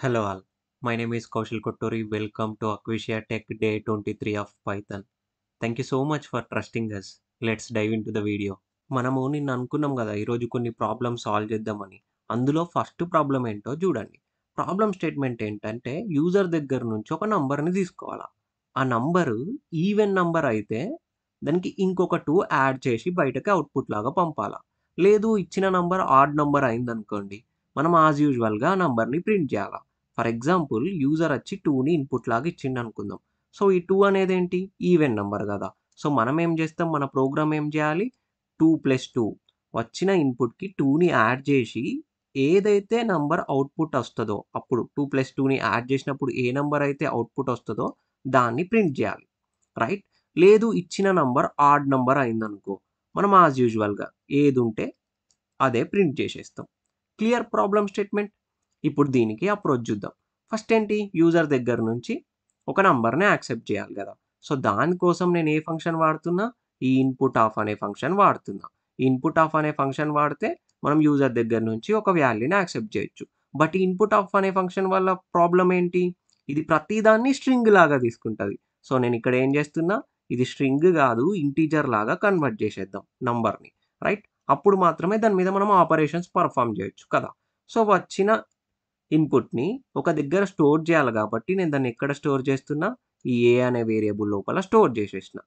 Hello all, my name is Kaushal Kottori. Welcome to Aquasia Tech Day 23 of Python. Thank you so much for trusting us. Let's dive into the video. మనము నిన్న అనుకున్నాం కదా ఈరోజు కొన్ని problems solve చేద్దామని. అందులో first problem ఏంటో చూడండి. ప్రాబ్లమ్ స్టేట్మెంట్ ఏంటంటే యూజర్ దగ్గర నుంచి ఒక నంబర్‌ని తీసుకోవాలా. ఆ నంబరు ఈవెన్ నంబర్ అయితే దానికి ఇంకొక 2 యాడ్ చేసి బయటకి అవుట్‌పుట్ లాగా పంపాలా. లేదు ఇచ్చిన నంబర్ ఆడ్ నంబర్ అయిందనుకోండి. మనం యాస్ యూజువల్‌గా ఆ నంబర్‌ని ప్రింట్ చేయాలా. ఫర్ ఎగ్జాంపుల్ యూజర్ వచ్చి 2ని ఇన్‌పుట్ లాగా ఇచ్చిండనుకుందాం. సో, ఈ 2 అనేదేంటి? ఈవెన్ నంబర్ గదా! సో, మనమేం జేస్తాం, మన ప్రోగ్రామ్ ఏం జేయాలి? 2+2 వచ్చిన ఇన్‌పుట్‌కి 2ని యాడ్ జేసి, ఏదైతే నంబర్ అవుట్‌పుట్ ఒస్తదో, అప్పుడు 2+2ని యాడ్ జేసినప్పుడు ఏ నంబర్ అయితే అవుట్‌పుట్ ఒస్తదో దాన్ని ప్రింట్ జేయాలి. రైట్? లేదు ఇచ్చిన నంబర్ ఆడ్ నంబర్ అయిందనుకో, మనం యాస్ యూజువల్‌గా ఏదుంటే అదే ప్రింట్ చేసేస్తాం. Clear problem statement? ఇప్పుడు దీనికి అప్రోచ్ జూద్దాం. ఫస్ట్ ఏంటి? యూజర్ దగ్గర నుంచి ఒక నంబర్‌ని యాక్సెప్ట్ చేయాలి గదా! సో, దానికోసం నేను ఏ ఫంక్షన్ వాడుతున్నా? ఈ ఇన్‌పుట్ ఆఫ్ అనే ఫంక్షన్ వాడుతున్నా. ఈ ఇన్‌పుట్ ఆఫ్ అనే ఫంక్షన్ వాడితే మనం యూజర్ దగ్గర నుంచి ఒక వాల్యూని యాక్సెప్ట్ చేయొచ్చు. బట్ ఈ ఇన్‌పుట్ ఆఫ్ అనే ఫంక్షన్ వల్ల ప్రాబ్లమ్ ఏంటి? ఇది ప్రతిదాన్ని స్ట్రింగ్ లాగా తీసుకుంటది. సో, నేనిక్కడ ఏం చేస్తున్నా? ఇది స్ట్రింగ్ గాదు ఇంటిజర్ లాగా కన్వర్ట్ చేసేద్దాం నంబర్‌ని. రైట్? అప్పుడు మాత్రమే దాని మీద మనం ఆపరేషన్స్ పర్ఫార్మ్ చేయొచ్చు కదా! సో, వచ్చిన ఇన్‌పుట్‌ని ఒక దగ్గర స్టోర్ చేయాలి కాబట్టి నేను దాన్ని ఎక్కడ స్టోర్ చేస్తున్నా? ఈ ఏ అనే వేరియబుల్ లోపల స్టోర్ చేసేసిన.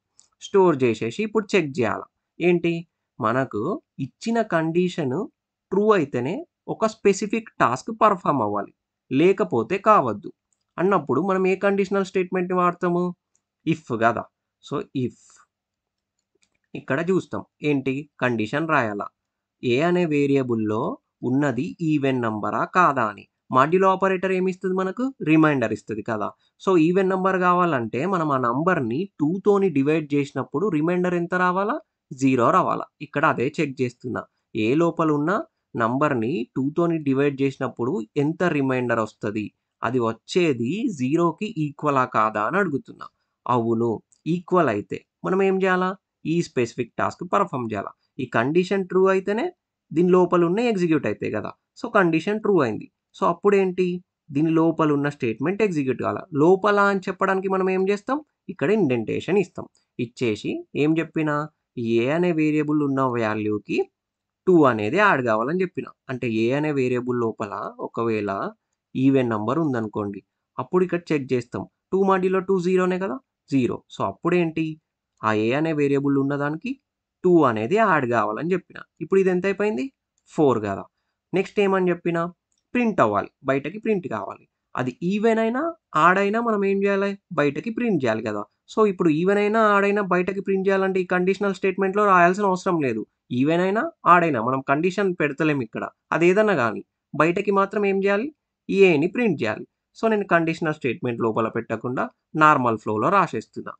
స్టోర్ చేసేసి ఇప్పుడు చెక్ చేయాల. ఏంటి? మనకు ఇచ్చిన కండిషన్ ట్రూ అయితేనే ఒక స్పెసిఫిక్ టాస్క్ పర్ఫార్మ్ అవ్వాలి. లేకపోతే కావద్దు. అన్నప్పుడు మనం ఏ కండిషనల్ స్టేట్మెంట్‌ని వాడతాము? ఇఫ్ గదా! సో, ఇఫ్ ఇక్కడ చూస్తాం. ఏంటి? కండిషన్ రాయాలా. ఏ అనే వేరియబుల్‌లో ఉన్నది ఈవెన్ నంబరా? కాదా అని. మాడ్యులో ఆపరేటర్ ఏమిస్తది మనకు? రిమైండర్ ఇస్తది కదా! సో, ఈవెన్ నంబర్ గావాలంటే మనం ఆ నంబర్‌ని 2 తోని డివైడ్ చేసినప్పుడు రిమైండర్ ఎంత రావాలా? 0 రావాలా. ఇక్కడ అదే చెక్ చేస్తున్నా. ఏ లోపల ఉన్న నంబర్‌ని 2 తోని డివైడ్ చేసినప్పుడు ఎంత రిమైండర్ ఒస్తది? అది వచ్చేది 0కి ఈక్వలా కాదా అని అడుగుతున్నా. అవును. ఈక్వల్ అయితే మనం ఏం చేయాలా? ఈ స్పెసిఫిక్ టాస్క్ పర్ఫార్మ్ చేయాలా. ఈ కండిషన్ ట్రూ అయితేనే దీని లోపలున్నయి ఎగ్జిక్యూట్ అయితాయి గదా! సో, కండిషన్ ట్రూ అయింది. సో, అప్పుడేంటి? దీని లోపలున్న స్టేట్‌మెంట్ ఎగ్జిక్యూట్ కావాల. లోపల అని చెప్పడానికి మనం ఏం జేస్తాం? ఇక్కడ ఇండెంటేషన్ ఇస్తాం. ఇచ్చేసి ఏం జెప్పినా? ఏ అనే వేరియబుల్ ఉన్న వాల్యూకి 2 అనేది యాడ్ గావాలని జెప్పిన. అంటే ఏ అనే వేరియబుల్ లోపల ఒకవేళ ఈవెన్ నంబర్ ఉందనుకోండి. అప్పుడు ఇక్కడ చెక్ జేస్తాం. 2 మాడ్యులో 2 జీరోనే గదా! 0. సో, అప్పుడేంటి? ఆ ఏ అనే వేరియబుల్ ఉన్నదానికి 2 అనేది యాడ్ గావాలని జెప్పిన. ఇప్పుడు ఇది ఎంతయిపోయింది? 4 గదా! నెక్స్ట్ ఏమని జెప్పిన? ప్రింట్ అవ్వాలి. బయటకి ప్రింట్ కావాలి. అది ఈవెన్ అయినా, ఆడ్ అయినా మనం ఏం జేయాలి? బయటకి ప్రింట్ జేయాలి గదా! సో, ఇప్పుడు ఈవెన్ అయినా, ఆడ్ అయినా బయటకి ప్రింట్ జేయాలంటే ఈ కండిషనల్ స్టేట్‌మెంట్‌లో రాయాల్సిన అవసరం లేదు. ఈవెన్ అయినా, ఆడ్ అయినా మనం కండిషన్ పెడతలేం ఇక్కడ. అదేదన్నా గాని. బయటకి మాత్రం ఏం జేయాలి? ఈ ఏని ప్రింట్ జేయాలి. సో, నేను కండిషనల్ స్టేట్‌మెంట్ లోపల పెట్టకుండా నార్మల్ ఫ్లోలో రాసేస్తున్నా.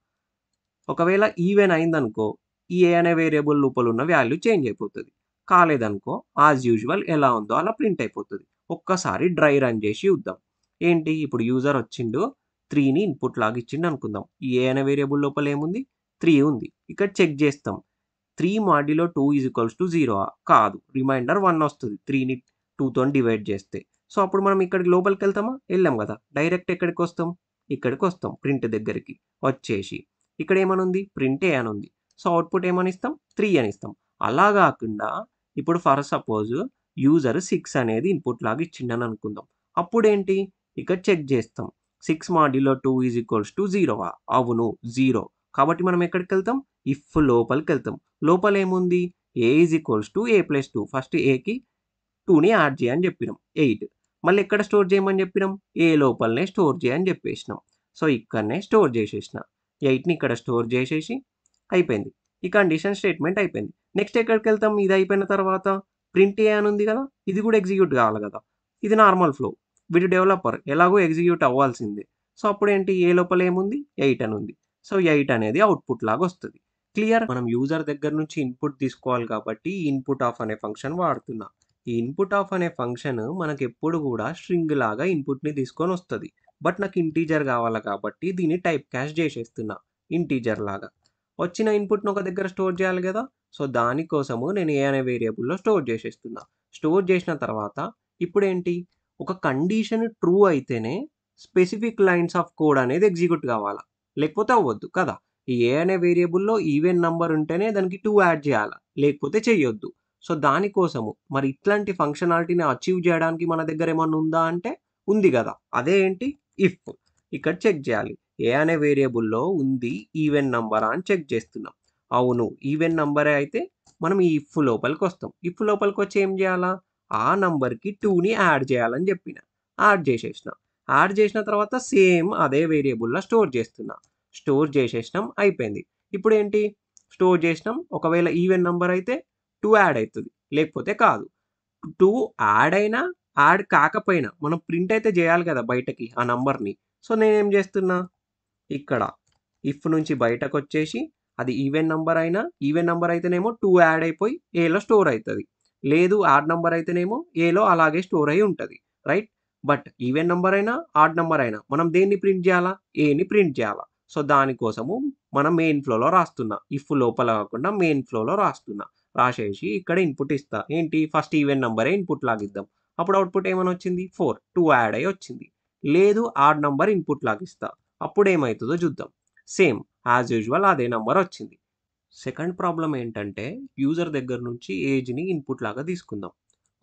ఒకవేళ ఈవెన్ అయిందనుకో, ఈ ఏ అనే వేరియబుల్ లోపలున్న వాల్యూ చేంజ్ అయిపోతది. కాలేదనుకో యాస్ యూజువల్ ఎలా ఉందో అలా ప్రింట్ అయిపోతది. ఒక్కసారి డ్రై రన్ జేసి చూద్దాం. ఏంటి ఇప్పుడు యూజర్ వచ్చిండు. 3ని ఇన్‌పుట్ లాగా ఇచ్చిండనుకుందాం. ఈ ఏ అనే వేరియబుల్ లోపల ఏముంది? 3 ఉంది. ఇక్కడ చెక్ జేస్తాం. 3 మాడ్యులో 2 0 కాదు. రిమైండర్ 1 వస్తది. 3ని 2 తోని డివైడ్ చేస్తే. సో, అప్పుడు మనం ఇక్కడికి లోపలికెళ్తామా? ఎళ్ళాం గదా! డైరెక్ట్ ఎక్కడికొస్తాం? ఇక్కడికొస్తాం ప్రింట్ దగ్గరికి. వచ్చేసి ఇక్కడేమనుంది? ప్రింట్ ఏ అనుంది. సో, అవుట్‌పుట్ ఏమనిస్తాం? 3 అనిస్తాం. అలా గాకుండా ఇప్పుడు ఫర్ సపోజ్ యూజర్ 6 అనేది ఇన్‌పుట్ లాగా ఇచ్చిండని అనుకుందాం. అప్పుడేంటి? ఇక్కడ చెక్ జేస్తాం. 6 మాడ్యులో 2 0 అవును. 0. కాబట్టి మనం ఎక్కడికెళ్తాం? ఇఫ్ లోపలికెళ్తాం. లోపలేముంది? a+2 ఫస్ట్ ఏకి 2ని యాడ్ చేయని జెప్పినాం 8. మళ్ళీ ఎక్కడ స్టోర్ చేయమని జెప్పినాం? ఏ లోపలనే స్టోర్ చేయని జెప్పేసినాం. సో, ఇక్కడనే స్టోర్ జేసేసిన. 8ని ఇక్కడ స్టోర్ జేసేసి అయిపోయింది. ఈ కండిషన్ స్టేట్‌మెంట్ అయిపోయింది. నెక్స్ట్ ఎక్కడికెళ్తాం? ఇది అయిపోయిన తర్వాత ప్రింట్ ఏ అని ఉంది గదా! ఇది గూడా ఎగ్జిక్యూట్ గావాలి గదా! ఇది నార్మల్ ఫ్లో. వీడు డెవలపర్ ఎలాగో ఎగ్జిక్యూట్ అవ్వాల్సిందే. సో, అప్పుడేంటి? ఏ లోపల ఏముంది? 8 అని ఉంది. సో, 8 అనేది అవుట్‌పుట్ లాగొస్తది. క్లియర్? మనం యూజర్ దగ్గర నుంచి ఇన్‌పుట్ తీసుకోవాలి కాబట్టి ఇన్‌పుట్ ఆఫ్ అనే ఫంక్షన్ వాడుతున్నా. ఈ ఇన్‌పుట్ ఆఫ్ అనే ఫంక్షన్ మనకెప్పుడు గూడా స్ట్రింగ్ లాగా ఇన్‌పుట్‌ని తీసుకొనొస్తది. బట్ నాకు ఇంటిజర్ గావాలి కాబట్టి దీన్ని టైప్ కాస్ట్ జేసేస్తున్నా ఇంటిజర్ లాగా. వచ్చిన ఇన్‌పుట్‌ని ఒక దగ్గర స్టోర్ చేయాలి గదా! సో, దానికోసము నేను ఏ అనే వేరియబుల్‌లో స్టోర్ జేసేస్తున్నా. స్టోర్ జేసిన తర్వాత ఇప్పుడేంటి? ఒక కండిషన్ ట్రూ అయితేనే స్పెసిఫిక్ లైన్స్ ఆఫ్ కోడ్ అనేది ఎగ్జిక్యూట్ కావాలా. లేకపోతే అవ్వద్దు కదా! ఈ ఏ అనే వేరియబుల్‌లో ఈవెన్ నంబర్ ఉంటేనే దానికి 2 యాడ్ చేయాలా. లేకపోతే చెయ్యొద్దు. సో, దానికోసము మరి ఇట్లాంటి ఫంక్షనాలిటీని అచీవ్ చేయడానికి మన దగ్గర ఏమన్నా ఉందా అంటే ఉంది గదా! అదే ఏంటి ఇఫ్. ఇక్కడ చెక్ చేయాలి. ఏ అనే వేరియబుల్‌లో ఉంది ఈవెన్ నంబరా అని చెక్ చేస్తున్నాం. అవును. ఈవెన్ నంబరే అయితే మనం ఈ ఇఫ్ లోపలికొస్తాం. ఇఫ్ లోపలికొచ్చి ఏం చేయాలా? ఆ నంబర్‌కి 2ని యాడ్ చేయాలని చెప్పిన. యాడ్ చేసేసిన. యాడ్ చేసిన తర్వాత సేమ్ అదే వేరియబుల్‌లో స్టోర్ చేస్తున్నా. స్టోర్ చేసేసినాం అయిపోయింది. ఇప్పుడేంటి? స్టోర్ చేసినాం. ఒకవేళ ఈవెన్ నంబర్ అయితే 2 యాడ్ అయితది. లేకపోతే కాదు. 2 యాడ్ అయినా, యాడ్ కాకపోయినా మనం ప్రింట్ అయితే చేయాలి కదా బయటకి ఆ నంబర్‌ని. సో, నేనేం చేస్తున్నా? ఇక్కడ ఇఫ్ నుంచి బయటకొచ్చేసి అది ఈవెన్ నంబర్ అయితేనేమో 2 యాడ్ అయిపోయి ఏలో స్టోర్ అయితది. లేదు ఆడ్ నంబర్ అయితేనేమో ఏలో అలాగే స్టోర్ అయ్యి ఉంటది. రైట్? బట్ ఈవెన్ నంబర్ అయినా, ఆడ్ నంబర్ అయినా మనం దేన్ని ప్రింట్ జేయాలా? ఏని ప్రింట్ జేయాలా. సో, దానికోసము మనం మెయిన్ ఫ్లోలో రాస్తున్నా. ఇఫ్ లోపల కాకుండా మెయిన్ ఫ్లోలో రాస్తున్నా. రాసేసి ఇక్కడ ఇన్‌పుట్ ఇస్తా. ఏంటి? ఫస్ట్ ఈవెన్ నంబరే ఇన్‌పుట్ లాగిద్దాం. అప్పుడు అవుట్‌పుట్ ఏమనొచ్చింది? 4. 2 యాడ్ అయ్యి వచ్చింది. లేదు ఆడ్ నంబర్ ఇన్‌పుట్ లాగిస్తా. అప్పుడేమైతదో జూద్దాం. సేమ్ యాజ్ యూజువల్ అదే నంబరొచ్చింది. సెకండ్ ప్రాబ్లమ్ ఏంటంటే, యూజర్ దగ్గర నుంచి ఏజ్‌ని ఇన్‌పుట్ లాగా తీసుకుందాం.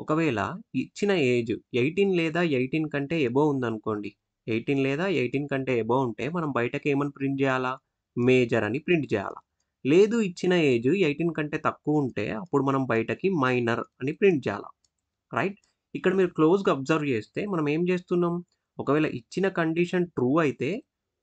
ఒకవేళ ఇచ్చిన ఏజ్ 18 లేదా 18 కంటే అబోవ్ ఉందనుకోండి. 18 లేదా 18 కంటే అబోవ్ ఉంటే మనం బయటకి ఏమని ప్రింట్ జేయాలా? మేజర్ అని ప్రింట్ జేయాలా. లేదు ఇచ్చిన ఏజ్ 18 కంటే తక్కువుంటే అప్పుడు మనం బయటకి మైనర్ అని ప్రింట్ జేయాలా. రైట్? ఇక్కడ మీరు క్లోజ్‌గా అబ్జర్వ్ చేస్తే మనం ఏం చేస్తున్నాం? ఒకవేళ ఇచ్చిన కండిషన్ ట్రూ అయితే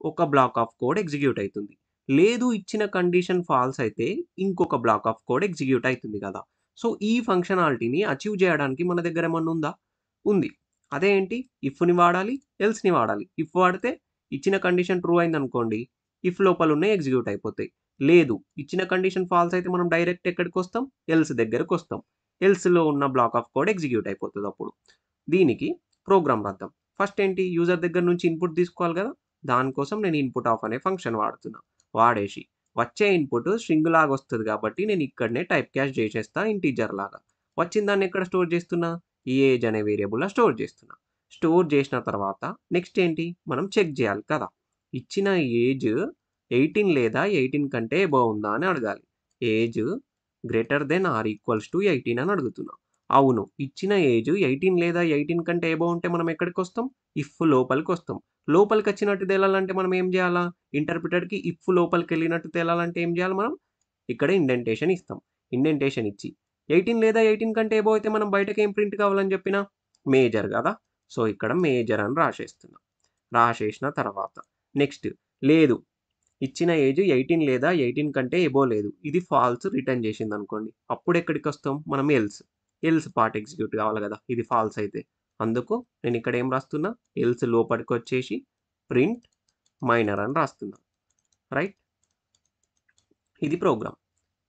ఒక బ్లాక్ ఆఫ్ కోడ్ ఎగ్జిక్యూట్ అయితుంది. లేదు ఇచ్చిన కండిషన్ ఫాల్స్ అయితే ఇంకొక బ్లాక్ ఆఫ్ కోడ్ ఎగ్జిక్యూట్ అయితుంది కదా! సో, ఈ ఫంక్షనాలిటీని అచీవ్ చేయడానికి మన దగ్గర ఏమన్నా ఉందా? ఉంది. అదేంటి? ఇఫ్‌ని వాడాలి, ఎల్స్‌ని వాడాలి. ఇఫ్ వాడితే ఇచ్చిన కండిషన్ ట్రూ అయిందనుకోండి, ఇఫ్ లోపల ఉన్నయి ఎగ్జిక్యూట్ అయిపోతాయి. లేదు ఇచ్చిన కండిషన్ ఫాల్స్ అయితే మనం డైరెక్ట్ ఎక్కడికొస్తాం? ఎల్స్ దగ్గరకొస్తాం. ఎల్స్‌లో ఉన్న బ్లాక్ ఆఫ్ కోడ్ ఎగ్జిక్యూట్ అయిపోతదప్పుడు. దీనికి ప్రోగ్రామ్ రాద్దాం. ఫస్ట్ ఏంటి? యూజర్ దగ్గర నుంచి ఇన్‌పుట్ తీసుకోవాలి గదా! దానికోసం నేను ఇన్‌పుట్ ఆఫ్ అనే ఫంక్షన్ వాడుతున్నా. వాడేసి వచ్చే ఇన్‌పుట్ స్ట్రింగ్ లాగొస్తది గాబట్టి నేను ఇక్కడనే టైప్ క్యాస్ట్ జేసేస్తా ఇంటిజర్ లాగా. వచ్చిన దాన్ని ఎక్కడ స్టోర్ జేస్తున్నా? ఈ ఏజ్ అనే వేరియబుల్‌లో స్టోర్ జేస్తున్నా. స్టోర్ జేసిన తర్వాత నెక్స్ట్ ఏంటి? మనం చెక్ జేయాలి కదా! ఇచ్చిన ఏజ్ 18 లేదా 18 కంటే అబోవ్ ఉందా అని అడగాలి. Age greater than or equals to 18 అని అడుగుతున్నా. అవును. ఇచ్చిన ఏజ్ 18 లేదా 18 కంటే అబోవ్ ఉంటే మనం ఎక్కడికొస్తాం? ఇఫ్ లోపలికొస్తాం. లోపలికొచ్చినట్టు తేలాలంటే మనం ఏం జేయాలా? ఇంటర్ప్రిటర్‌కి ఇఫ్ లోపలికెళ్ళినట్టు తేలాలంటే ఏం జేయాలి మనం? ఇక్కడ ఇండెంటేషన్ ఇస్తాం. ఇండెంటేషన్ ఇచ్చి 18 లేదా 18 కంటే అబోవ్ అయితే మనం బయటకేం ప్రింట్ కావాలని జెప్పినా? మేజర్ గదా! సో, ఇక్కడ మేజర్ అని రాసేస్తున్నా. రాసేసిన తర్వాత నెక్స్ట్ లేదు ఇచ్చిన ఏజ్ 18 లేదా 18 కంటే అబోవ్ లేదు. ఇది ఫాల్స్ రిటర్న్ చేసిందనుకోండి. అప్పుడెక్కడికొస్తాం? మనం ఎల్స్. ఎల్స్ పార్ట్ ఎగ్జిక్యూట్ కావాలి గదా! ఇది ఫాల్స్ అయితే. అందుకు నేనిక్కడ ఏం రాస్తున్నా? ఎల్స్ లోపలికొచ్చేసి ప్రింట్ మైనర్ అని రాస్తున్నా. రైట్? ఇది ప్రోగ్రామ్.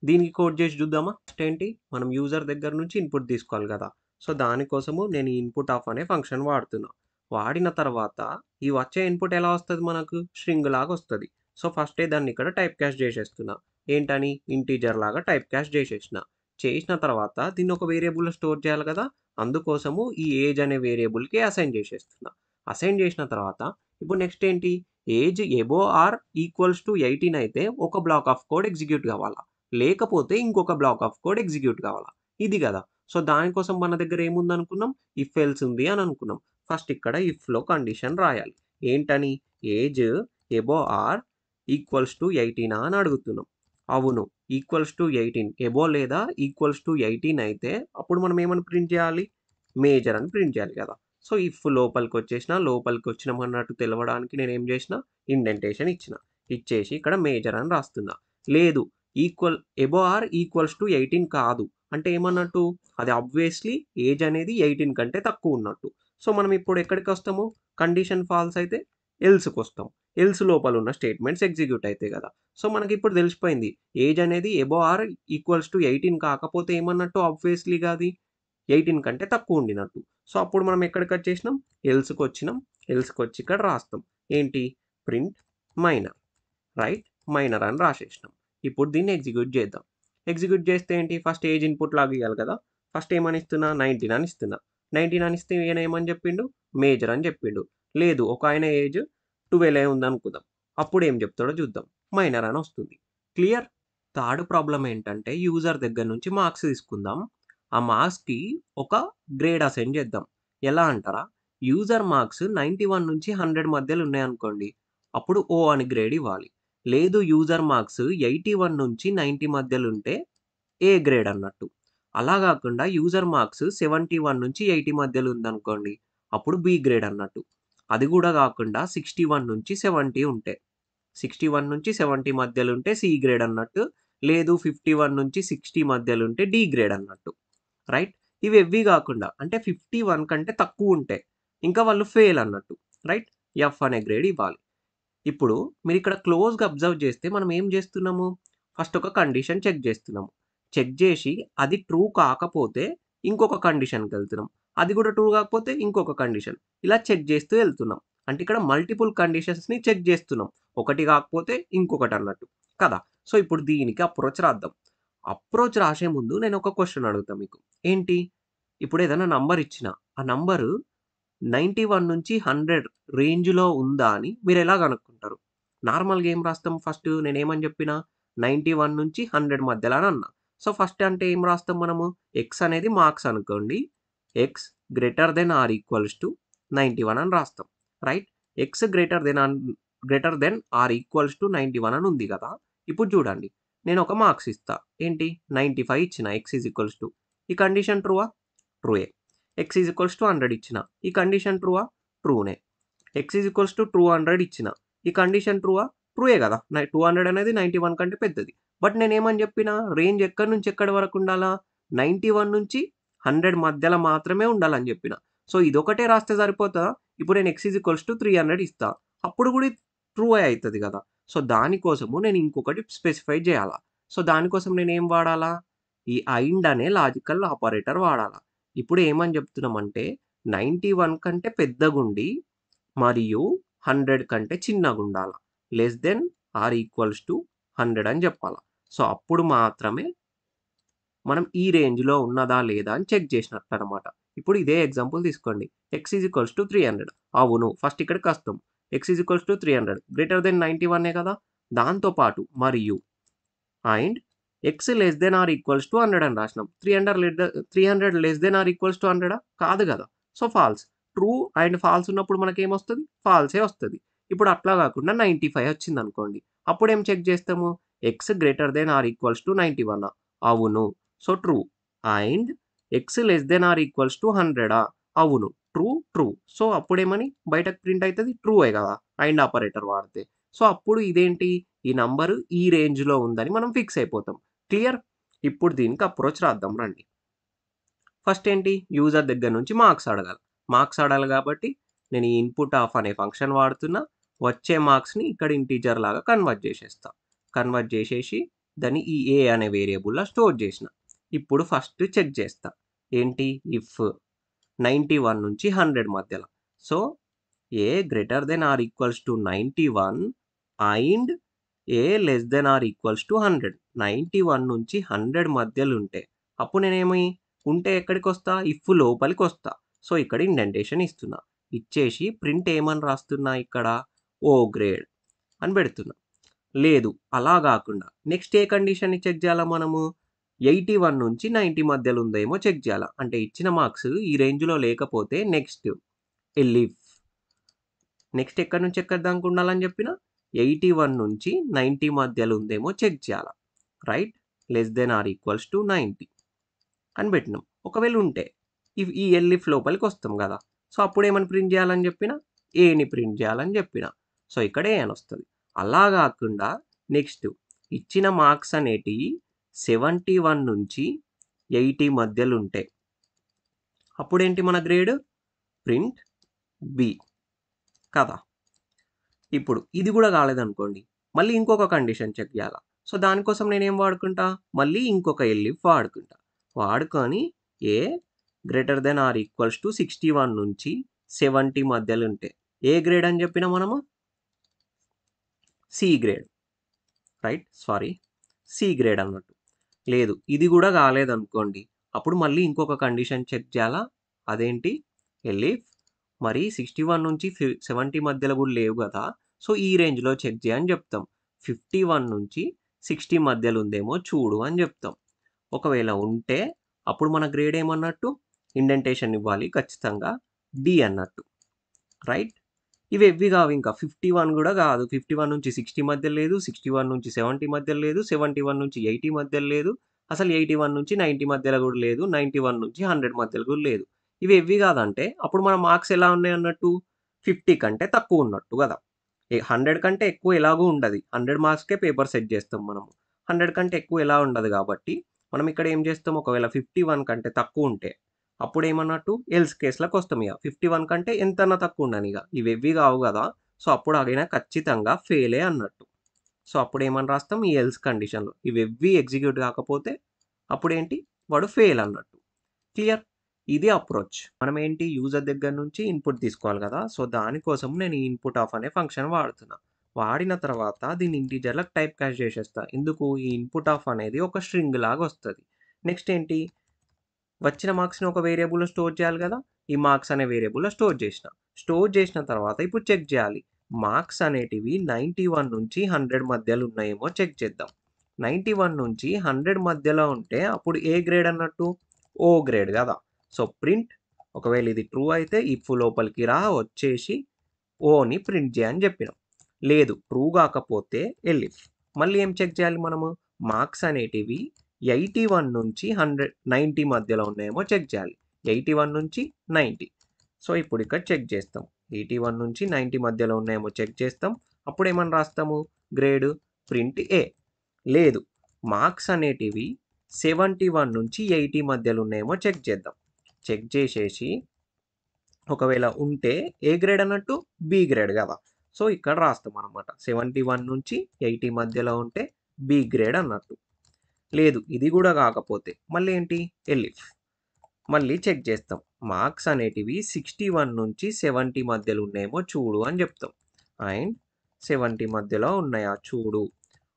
దీనికి కోడ్ చేసి చూద్దామా? ఫస్ట్ ఏంటి? మనం యూజర్ దగ్గర నుంచి ఇన్‌పుట్ తీసుకోవాలి గదా! సో, దానికోసము నేను ఈ ఇన్‌పుట్ ఆఫ్ అనే ఫంక్షన్ వాడుతున్నా. వాడిన తర్వాత ఈ వచ్చే ఇన్‌పుట్ ఎలా వస్తది మనకు? స్ట్రింగ్ లాగొస్తది. సో, ఫస్టే దాన్ని ఇక్కడ టైప్ కాస్ట్ చేసేస్తున్నా. ఏంటని? ఇంటిజర్ లాగా టైప్ కాస్ట్ చేసేసిన. చేసిన తర్వాత దీన్ని ఒక వేరియబుల్‌లో స్టోర్ చేయాలి గదా! అందుకోసము ఈ ఏజ్ అనే వేరియబుల్‌కి అసైన్ చేసేస్తున్నా. అసైన్ చేసిన తర్వాత ఇప్పుడు నెక్స్ట్ ఏంటి? Age above or equals to 18 అయితే ఒక బ్లాక్ ఆఫ్ కోడ్ ఎగ్జిక్యూట్ కావాలా. లేకపోతే ఇంకొక బ్లాక్ ఆఫ్ కోడ్ ఎగ్జిక్యూట్ కావాలా. ఇది గదా! సో, దానికోసం మన దగ్గర ఏముందనుకున్నాం? ఇఫ్ ఎల్స్ ఉంది అని అనుకున్నాం. ఫస్ట్ ఇక్కడ ఇఫ్‌లో కండిషన్ రాయాలి. ఏంటని? Age above or equals to 18 అని అడుగుతున్నాం. అవును. ఈక్వల్స్ టు 18 అబోవ్ లేదా ఈక్వల్స్ టు 18 అయితే అప్పుడు మనం ఏమని ప్రింట్ చేయాలి? మేజర్ అని ప్రింట్ చేయాలి కదా! సో, ఇఫ్ లోపలికొచ్చేసిన, లోపలికొచ్చినామన్నట్టు తెలవడానికి నేనేం జేసినా ఇండెంటేషన్ ఇచ్చిన. ఇచ్చేసి ఇక్కడ మేజర్ అని రాస్తున్నా. లేదు equal above or equals to 18 కాదు. అంటే ఏమన్నట్టు? అది ఆబ్వియస్‌లీ ఏజ్ అనేది 18 కంటే తక్కువున్నట్టు. సో, మనం ఇప్పుడు ఎక్కడికొస్తాము? కండిషన్ ఫాల్స్ అయితే ఎల్స్‌కొస్తాం. ఎల్స్ లోపలున్న స్టేట్మెంట్స్ ఎగ్జిక్యూట్ అయితాయి గదా! సో, మనకిప్పుడు తెలిసిపోయింది. ఏజ్ అనేది అబోవ్ ఆర్ ఈక్వల్స్ టు 18 కాకపోతే ఏమన్నట్టు ఆబ్వియస్‌లీగా అది 18 కంటే తక్కువుండినట్టు. సో, అప్పుడు మనం ఎక్కడికొచ్చేసినాం? ఎల్స్‌కొచ్చినాం. ఎల్స్‌కొచ్చి ఇక్కడ రాస్తాం. ఏంటి? Print minor. రైట్? మైనర్ అని రాసేసినాం. ఇప్పుడు దీన్ని ఎగ్జిక్యూట్ చేద్దాం. ఎగ్జిక్యూట్ చేస్తే ఏంటి? ఫస్ట్ ఏజ్ ఇన్‌పుట్ లాగా ఇయ్యాలి కదా! ఫస్ట్ ఏమని ఇస్తున్నా? 19 అని ఇస్తున్నా. 99 ఇస్తే ఈయన ఏమని చెప్పిండు? మేజర్ అని చెప్పిండు. లేదు ఒక ఆయన ఏజ్ 12 ఉందనుకుందాం. అప్పుడు ఏం చెప్తాడో చూద్దాం. మైనర్ అని వస్తుంది. క్లియర్? థర్డ్ ప్రాబ్లమ్ ఏంటంటే యూజర్ దగ్గర నుంచి మార్క్స్ తీసుకుందాం. ఆ మార్క్స్‌కి ఒక గ్రేడ్ అసైన్ చేద్దాం. ఎలా అంటారా? యూజర్ మార్క్స్ 91 నుంచి 100 మధ్యలో ఉన్నాయనుకోండి. అప్పుడు ఓ అని గ్రేడ్ ఇవ్వాలి. లేదు యూజర్ మార్క్స్ 81 నుంచి 90 మధ్యలో ఉంటే ఏ గ్రేడ్ అన్నట్టు. అలా గాకుండా యూజర్ మార్క్స్ 71 నుంచి 80 మధ్యలో ఉందనుకోండి. అప్పుడు బి గ్రేడ్ అన్నట్టు. అది గూడా గాకుండా 61 నుంచి 70 ఉంటే 61 నుంచి 70 మధ్యలో ఉంటే సి గ్రేడ్ అన్నట్టు. లేదు 51 నుంచి 60 మధ్యలో ఉంటే డి గ్రేడ్ అన్నట్టు. రైట్? ఇవి గాకుండా అంటే 51 కంటే తక్కువుంటే ఇంకా వాళ్ళు ఫెయిల్ అన్నట్టు. రైట్? ఎఫ్ అనే గ్రేడ్ ఇవ్వాలి. ఇప్పుడు మీరిక్కడ క్లోజ్‌గా అబ్జర్వ్ చేస్తే మనం ఏం చేస్తున్నాము? ఫస్ట్ ఒక కండిషన్ చెక్ చేస్తున్నాము. చెక్ చేసి అది ట్రూ కాకపోతే ఇంకొక కండిషన్‌కెళ్తున్నాం. అది కూడా ట్రూ కాకపోతే ఇంకొక కండిషన్. ఇలా చెక్ చేస్తూ వెళ్తున్నాం. అంటే ఇక్కడ మల్టిపుల్ కండిషన్స్‌ని చెక్ చేస్తున్నాం. ఒకటి కాకపోతే ఇంకొకటన్నట్టు. కదా! సో, ఇప్పుడు దీనికి అప్రోచ్ రాద్దాం. అప్రోచ్ రాసే ముందు నేను ఒక క్వెషన్ అడుగుతా మీకు. ఏంటి? ఇప్పుడు ఏదైనా నంబర్ ఇచ్చిన, ఆ నంబరు 91 నుంచి 100 రేంజ్‌లో ఉందా అని మీరెలా కనుక్కుంటారు? నార్మల్‌గా ఏం రాస్తాం ఫస్ట్ నేనేమని చెప్పినా 91 నుంచి 100 మధ్యలో అని అన్నా. సో, ఫస్ట్ అంటే ఏం రాస్తాం మనము? ఎక్స్ అనేది మార్క్స్ అనుకోండి. X greater than or equals to 91 అని రాస్తాం. Right? X greater than or equals to 91 అని ఉంది కదా! ఇప్పుడు చూడండి. నేను ఒక మార్క్స్ ఇస్తా. ఏంటి? 95 ఇచ్చిన ఎక్స్ ఈజ్ ఈక్వల్స్ టు ఈ కండిషన్ ట్రూవా? ట్రూయే. ఎక్స్ ఈజ్ ఈక్వల్స్ టు 100 ఇచ్చిన. ఈ కండిషన్ ట్రూవా? ట్రూనే. ఎక్స్ ఈజ్ ఈక్వల్స్ టు 200 ఇచ్చిన. ఈ కండిషన్ ట్రూవా? ట్రూయే కదా! 200 అనేది 91 కంటే పెద్దది. బట్ నేనేమని చెప్పినా రేంజ్ ఎక్కడి నుంచి ఎక్కడి వరకు ఉండాలా? 91 నుంచి 100 మధ్యలో మాత్రమే ఉండాలని చెప్పిన. సో, ఇదొకటే రాస్తే సరిపోతదా? ఇప్పుడు నేను ఎక్స్ ఈజ్ ఈక్వల్స్ టు 300 ఇస్తా. అప్పుడు కూడా ఇది ట్రూయే అయితది కదా! సో, దానికోసము నేను ఇంకొకటి స్పెసిఫై చేయాలా. సో, దానికోసం నేనేం వాడాలా? ఈ అండ్ అనే లాజికల్ ఆపరేటర్ వాడాలా. ఇప్పుడు ఏమని చెప్తున్నామంటే 91 కంటే పెద్దగుండి మరియు 100 కంటే చిన్నగుండాల. Less than or equals to 100 అని జెప్పాల. సో, అప్పుడు మాత్రమే మనం ఈ రేంజ్‌లో ఉన్నదా లేదా అని చెక్ చేసినట్టనమాట. ఇప్పుడు ఇదే ఎగ్జాంపుల్ తీసుకోండి. ఎక్స్ ఈజ్ ఈక్వల్స్ టు 300 అవును. ఫస్ట్ ఇక్కడికొస్తాం. X is equals to 300 greater than 91 కదా! దాంతో పాటు మరియు and x less than or equals to 100 అని రాసినాం. 300 less than or equals to 100 కాదు గదా! So, false. True and false ఉన్నప్పుడు మనకేమొస్తది? ఫాల్సే వస్తది. ఇప్పుడు అట్లా గాకుండా 95 వచ్చిందనుకోండి. అప్పుడేం చెక్ జేస్తాము? X greater than or equals to 91 అవును. So, true. And x less than or equals to 100 అవును. True, true. సో, అప్పుడేమని బయటకు ప్రింట్ అయితది? ట్రూయే గదా! అండ్ ఆపరేటర్ వాడితే. సో, అప్పుడు ఇదేంటి? ఈ నంబరు ఈ రేంజ్‌లో ఉందని మనం ఫిక్స్ అయిపోతాం. క్లియర్? ఇప్పుడు దీనికి అప్రోచ్ రాద్దాం రండి. ఫస్ట్ ఏంటి? యూజర్ దగ్గర నుంచి మార్క్స్ అడగాలి. మార్క్స్ అడగాలి కాబట్టి నేను ఈ ఇన్‌పుట్ ఆఫ్ అనే ఫంక్షన్ వాడుతున్నా. వచ్చే మార్క్స్‌ని ఇక్కడ ఇంటిజర్ లాగా కన్వర్ట్ చేసేస్తా. కన్వర్ట్ చేసేసి దాన్ని ఈ ఏ అనే వేరియబుల్‌లో స్టోర్ చేసిన. ఇప్పుడు ఫస్ట్ చెక్ చేస్తా. ఏంటి? ఇఫ్ 91 నుంచి 100 మధ్యల. So, A greater than or equals to 91 and A less than or equals to 100. 91 నుంచి 100 మధ్యలుంటే అప్పుడు నేనేమి ఉంటే ఎక్కడికొస్తా? ఇఫ్ లోపలికొస్తా. సో, ఇక్కడ ఇండెంటేషన్ ఇస్తున్నా. ఇచ్చేసి ప్రింట్ ఏమని రాస్తున్నా ఇక్కడ? ఓ గ్రేడ్ అని పెడుతున్నా. లేదు అలా గాకుండా నెక్స్ట్ ఏ కండిషన్‌ని చెక్ జేయాలా మనము? 81 నుంచి 90 మధ్యలో ఉందేమో చెక్ జేయాల. అంటే ఇచ్చిన మార్క్స్ ఈ రేంజ్‌లో లేకపోతే నెక్స్ట్ ఎలిఫ్ నెక్స్ట్ ఎక్కడి నుంచి ఎక్కడి దాకా ఉండాలని చెప్పిన 81 నుంచి 90 మధ్యలో ఉందేమో చెక్ చేయాల. Right? Less than or equals to 90 అని పెట్టినాం. ఒకవేళ ఉంటే ఈ ఎల్ఇఫ్ లోపలికి వస్తాం కదా! సో, అప్పుడు ఏమని ప్రింట్ చేయాలని చెప్పిన? ఏని ప్రింట్ చేయాలని చెప్పిన. సో, ఇక్కడ ఏ అని వస్తది. అలా కాకుండా నెక్స్ట్ ఇచ్చిన మార్క్స్ అనేటివి 71 నుంచి 80 మధ్యలో ఉంటాయి. అప్పుడేంటి మన గ్రేడ్? ప్రింట్ బి కదా! ఇప్పుడు ఇది గూడా కాలేదనుకోండి. మళ్ళీ ఇంకొక కండిషన్ చెక్ జేయాల. సో, దానికోసం నేనేం వాడుకుంటా? మళ్ళీ ఇంకొక ఎలిఫ్ వాడుకుంటా. వాడుకొని a greater than or equals to 61 నుంచి 70 మధ్యలో ఉంటే ఏ గ్రేడ్ అని జెప్పిన మనము? C grade. Right? Sorry. C grade అన్నట్టు. లేదు ఇది గూడా కాలేదనుకోండి. అప్పుడు మళ్ళీ ఇంకొక కండిషన్ చెక్ జేయాలా? అదేంటి ఎలిఫ్ మరి 61 నుంచి 70 మధ్యలో కూడా లేవు కదా, సో ఈ రేంజ్లో చెక్ చేయని చెప్తాం. 51 నుంచి 60 మధ్యలో ఉందేమో చూడు అని చెప్తాం. ఒకవేళ ఉంటే అప్పుడు మన గ్రేడ్ ఏమన్నట్టు, ఇండెంటేషన్ ఇవ్వాలి ఖచ్చితంగా, డి అన్నట్టు, రైట్. ఇవి ఎవ్వి కావు, ఇంకా 51 కూడా కాదు. 51 నుంచి 60 మధ్య లేదు, 61 నుంచి 70 మధ్య లేదు, 71 నుంచి 80 మధ్య లేదు, అసలు 81 నుంచి 90 మధ్యలో కూడా లేదు, 91 నుంచి 100 మధ్యలో కూడా లేదు. ఇవి ఎవ్వి కాదంటే అప్పుడు మన మార్క్స్ ఎలా ఉన్నాయి అన్నట్టు, 50 కంటే తక్కువ ఉన్నట్టు కదా. 100 కంటే ఎక్కువ ఎలాగూ ఉండదు, 100 మార్క్స్కే పేపర్ సెట్ చేస్తాం మనము. 100 కంటే ఎక్కువ ఎలా ఉండదు కాబట్టి మనం ఇక్కడ ఏం చేస్తాం, ఒకవేళ 51 కంటే తక్కువ ఉంటే అప్పుడు ఏమన్నట్టు ఎల్స్ కేసులకు వస్తాం. ఇక 51 కంటే ఎంతన్నా తక్కువ ఉండని, ఇక ఇవి కావు కదా, సో అప్పుడు అడిగినా ఖచ్చితంగా ఫెయిలే అన్నట్టు. సో అప్పుడు ఏమని రాస్తాం, ఈ ఎల్స్ కండిషన్లో ఇవి ఎగ్జిక్యూట్ కాకపోతే అప్పుడు ఏంటి, వాడు ఫెయిల్ అన్నట్టు. క్లియర్. ఇది అప్రోచ్. మనం ఏంటి, యూజర్ దగ్గర నుంచి ఇన్పుట్ తీసుకోవాలి కదా, సో దానికోసం నేను ఈ ఇన్పుట్ ఆఫ్ అనే ఫంక్షన్ వాడుతున్నా. వాడిన తర్వాత దీన్ని ఇంటీజర్లకు టైప్ క్యాష్ చేసేస్తా. ఎందుకు, ఈ ఇన్పుట్ ఆఫ్ అనేది ఒక స్ట్రింగ్ లాగా వస్తుంది. నెక్స్ట్ ఏంటి, వచ్చిన మార్క్స్ని ఒక వేరియబుల్లో స్టోర్ చేయాలి కదా, ఈ మార్క్స్ అనే వేరియబుల్లో స్టోర్ చేసిన తర్వాత ఇప్పుడు చెక్ చేయాలి. మార్క్స్ అనేటివి 91 నుంచి 100 మధ్యలో ఉన్నాయేమో చెక్ చేద్దాం. 91 నుంచి 100 మధ్యలో ఉంటే అప్పుడు ఏ గ్రేడ్ అన్నట్టు, ఓ గ్రేడ్ కదా. సో ప్రింట్, ఒకవేళ ఇది ట్రూ అయితే ఇఫ్ లోపలికి రా వచ్చేసి ఓని ప్రింట్ చేయని చెప్పినాం. లేదు ట్రూ కాకపోతే ఎలిఫ్. మళ్ళీ ఏం చెక్ చేయాలి మనము, మార్క్స్ అనేటివి 81 నుంచి 90 మధ్యలో ఉన్నాయేమో చెక్ చేయాలి. 81 నుంచి 90. సో ఇప్పుడు ఇక్కడ చెక్ చేస్తాం, 81 నుంచి 90 మధ్యలో ఉన్నాయేమో చెక్ చేస్తాం. అప్పుడు ఏమని రాస్తాము, గ్రేడ్ ప్రింట్ ఏ. లేదు మార్క్స్ అనేటివి 71 నుంచి 80 మధ్యలో ఉన్నాయేమో చెక్ చేద్దాం. చెక్ చేసేసి ఒకవేళ ఉంటే ఏ గ్రేడ్ అన్నట్టు, బి గ్రేడ్ కదా. సో ఇక్కడ రాస్తాం అనమాట, 71 నుంచి 80 మధ్యలో ఉంటే బి గ్రేడ్ అన్నట్టు. లేదు ఇది కూడా కాకపోతే మళ్ళీ ఏంటి, ఎలిఫ్. మళ్ళీ చెక్ చేస్తాం, మార్క్స్ అనేటివి 61 నుంచి 70 మధ్యలో ఉన్నాయేమో చూడు అని చెప్తాం. అండ్ 70 మధ్యలో ఉన్నాయా చూడు.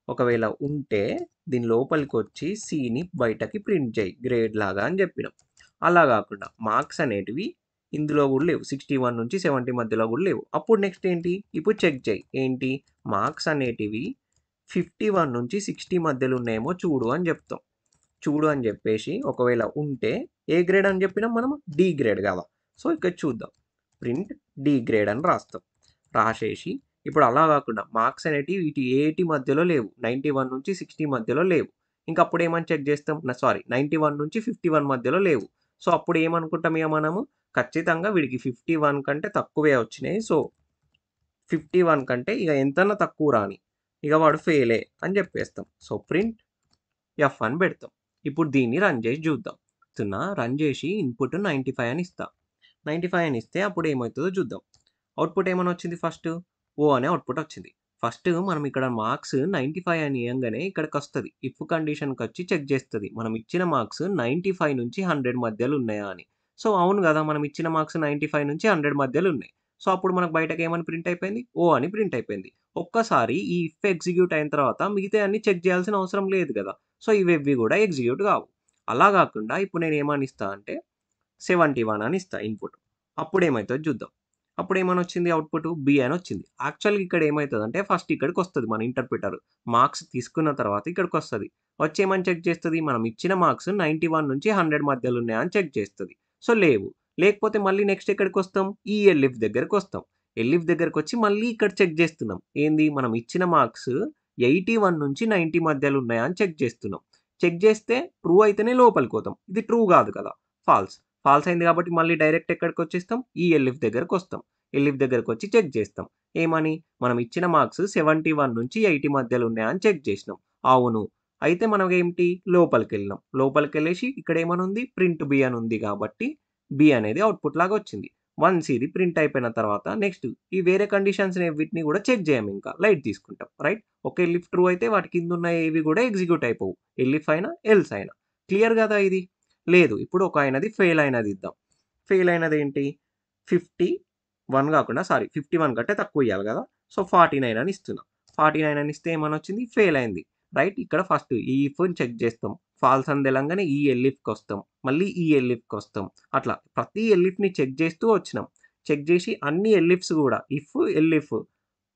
ఒకవేళ ఉంటే దీని లోపలికి వచ్చి సిని బయటకి ప్రింట్ చేయి గ్రేడ్ లాగా అని చెప్పినాం. అలా కాకుండా మార్క్స్ అనేటివి ఇందులో కూడా లేవు, 61 నుంచి 70 మధ్యలో కూడా లేవు. అప్పుడు నెక్స్ట్ ఏంటి, ఇప్పుడు చెక్ చేయి ఏంటి, మార్క్స్ అనేటివి 51 నుంచి 60 మధ్యలో ఉన్నాయేమో చూడు అని చెప్తాం. చూడు అని చెప్పేసి ఒకవేళ ఉంటే ఏ గ్రేడ్ అని చెప్పినాం మనము, డి గ్రేడ్ కదా. సో ఇక్కడ చూద్దాం, ప్రింట్ డి గ్రేడ్ అని రాస్తాం. రాసేసి ఇప్పుడు అలా కాకుండా మార్క్స్ అనేటివి ఇటు ఏటి మధ్యలో లేవు, 91 నుంచి 60 మధ్యలో లేవు. ఇంకా అప్పుడు ఏమని చెక్ చేస్తాం, 91 నుంచి 51 మధ్యలో లేవు. సో అప్పుడు ఏమనుకుంటాం ఇక మనము, ఖచ్చితంగా వీడికి 51 కంటే తక్కువే వచ్చినాయి, సో 51 కంటే ఇక ఎంతన్నా తక్కువ రాని, ఇక వాడు ఫెయిలే అని చెప్పేస్తాం. సో ప్రింట్ ఎఫ్ అని పెడతాం. ఇప్పుడు దీన్ని రన్ చేసి చూద్దాం. రన్ చేసి ఇన్పుట్ 95 అని ఇస్తా. 95 అని ఇస్తే అప్పుడు ఏమవుతుందో చూద్దాం. అవుట్పుట్ ఏమని వచ్చింది, ఫస్ట్ ఓ అనే అవుట్పుట్ వచ్చింది. ఫస్ట్ మనం ఇక్కడ మార్క్స్ 95 అని ఇవ్వగానే ఇక్కడికి వస్తుంది, ఇఫ్ కండిషన్కి వచ్చి చెక్ చేస్తుంది మనం ఇచ్చిన మార్క్స్ 95 నుంచి 100 మధ్యలో ఉన్నాయా అని. సో అవును కదా, మనం ఇచ్చిన మార్క్స్ 95 నుంచి 100 మధ్యలో ఉన్నాయి. సో అప్పుడు మనకు బయటకు ఏమని ప్రింట్ అయిపోయింది, ఓ అని ప్రింట్ అయిపోయింది. ఒక్కసారి ఈ ఇఫ్ ఎగ్జిక్యూట్ అయిన తర్వాత మిగతా అన్ని చెక్ చేయాల్సిన అవసరం లేదు కదా. సో ఇవి కూడా ఎగ్జిక్యూట్ కావు. అలా కాకుండా ఇప్పుడు నేను ఏమని ఇస్తా అంటే 71 అని ఇస్తా ఇన్పుట్. అప్పుడు ఏమవుతుందో చూద్దాం. అప్పుడు ఏమని వచ్చింది, అవుట్పుట్ బి అని వచ్చింది. యాక్చువల్గా ఇక్కడ ఏమవుతుంది అంటే ఫస్ట్ ఇక్కడికి వస్తుంది మన ఇంటర్ప్రిటర్, మార్క్స్ తీసుకున్న తర్వాత ఇక్కడికి వస్తుంది. వచ్చి ఏమని చెక్ చేస్తుంది, మనం ఇచ్చిన మార్క్స్ 91 నుంచి 100 మధ్యలో ఉన్నాయని చెక్ చేస్తుంది. సో లేవు, లేకపోతే మళ్ళీ నెక్స్ట్ ఎక్కడికి వస్తాం, ఈ ఎల్ఇఫ్ దగ్గరికి వస్తాం. ఎల్ఇఫ్ దగ్గరికి వచ్చి మళ్ళీ ఇక్కడ చెక్ చేస్తున్నాం, ఏంది మనం ఇచ్చిన మార్క్స్ 81 నుంచి 90 మధ్యలో ఉన్నాయా అని చెక్ చేస్తున్నాం. చెక్ చేస్తే ట్రూ అయితేనే లోపలికి పోతాం, ఇది ట్రూ కాదు కదా, ఫాల్స్ అయింది కాబట్టి మళ్ళీ డైరెక్ట్ ఎక్కడికి వచ్చేస్తాం, ఈ ఎల్ఇఫ్ దగ్గరకు వస్తాం. ఎల్ఇఫ్ దగ్గరకు వచ్చి చెక్ చేస్తాం, ఏమని, మనం ఇచ్చిన మార్క్స్ 71 నుంచి 80 మధ్యలో ఉన్నాయని చెక్ చేసినాం. అవును, అయితే మనం ఏంటి, లోపలికి వెళ్ళేసి ఇక్కడ ఏమని ఉంది, ప్రింట్ బి అని ఉంది కాబట్టి బి అనేది అవుట్పుట్ లాగా వచ్చింది. వన్స్ ఇది ప్రింట్ అయిపోయిన తర్వాత నెక్స్ట్ ఈ వేరే కండిషన్స్ వీటిని కూడా చెక్ చేయం, ఇంకా లైట్ తీసుకుంటాం, రైట్. ఒక ఎల్ఇఫ్ ట్రూ అయితే వాటి కింద ఉన్న ఏవి కూడా ఎగ్జిక్యూట్ అయిపోవు, ఎల్ఇఫ్ అయినా ఎల్స్ అయినా. క్లియర్ కదా ఇది. లేదు ఇప్పుడు ఒక అయినది ఫెయిల్ అయినది ఇద్దాం. ఫెయిల్ అయినది ఏంటి, 51 కాకుండా 51 కంటే తక్కువ ఇవ్వాలి కదా. సో 49 అని ఇస్తున్నా. 49 అని ఇస్తే ఏమని వచ్చింది, ఫెయిల్ అయింది, రైట్. ఇక్కడ ఫస్ట్ ఈ ఇఫ్ చెక్ చేస్తాం, ఫాల్స్ అని తెలంగానే ఈ ఎల్లిఫ్‌కొస్తాం. మళ్ళీ ఈ ఎల్లిఫ్‌కొస్తాం. అట్లా ప్రతి ఎల్లిఫ్‌ని చెక్ చేస్తూ వచ్చినాం. చెక్ చేసి అన్ని ఎల్లిఫ్స్ గూడా ఇఫ్, ఎల్లిఫ్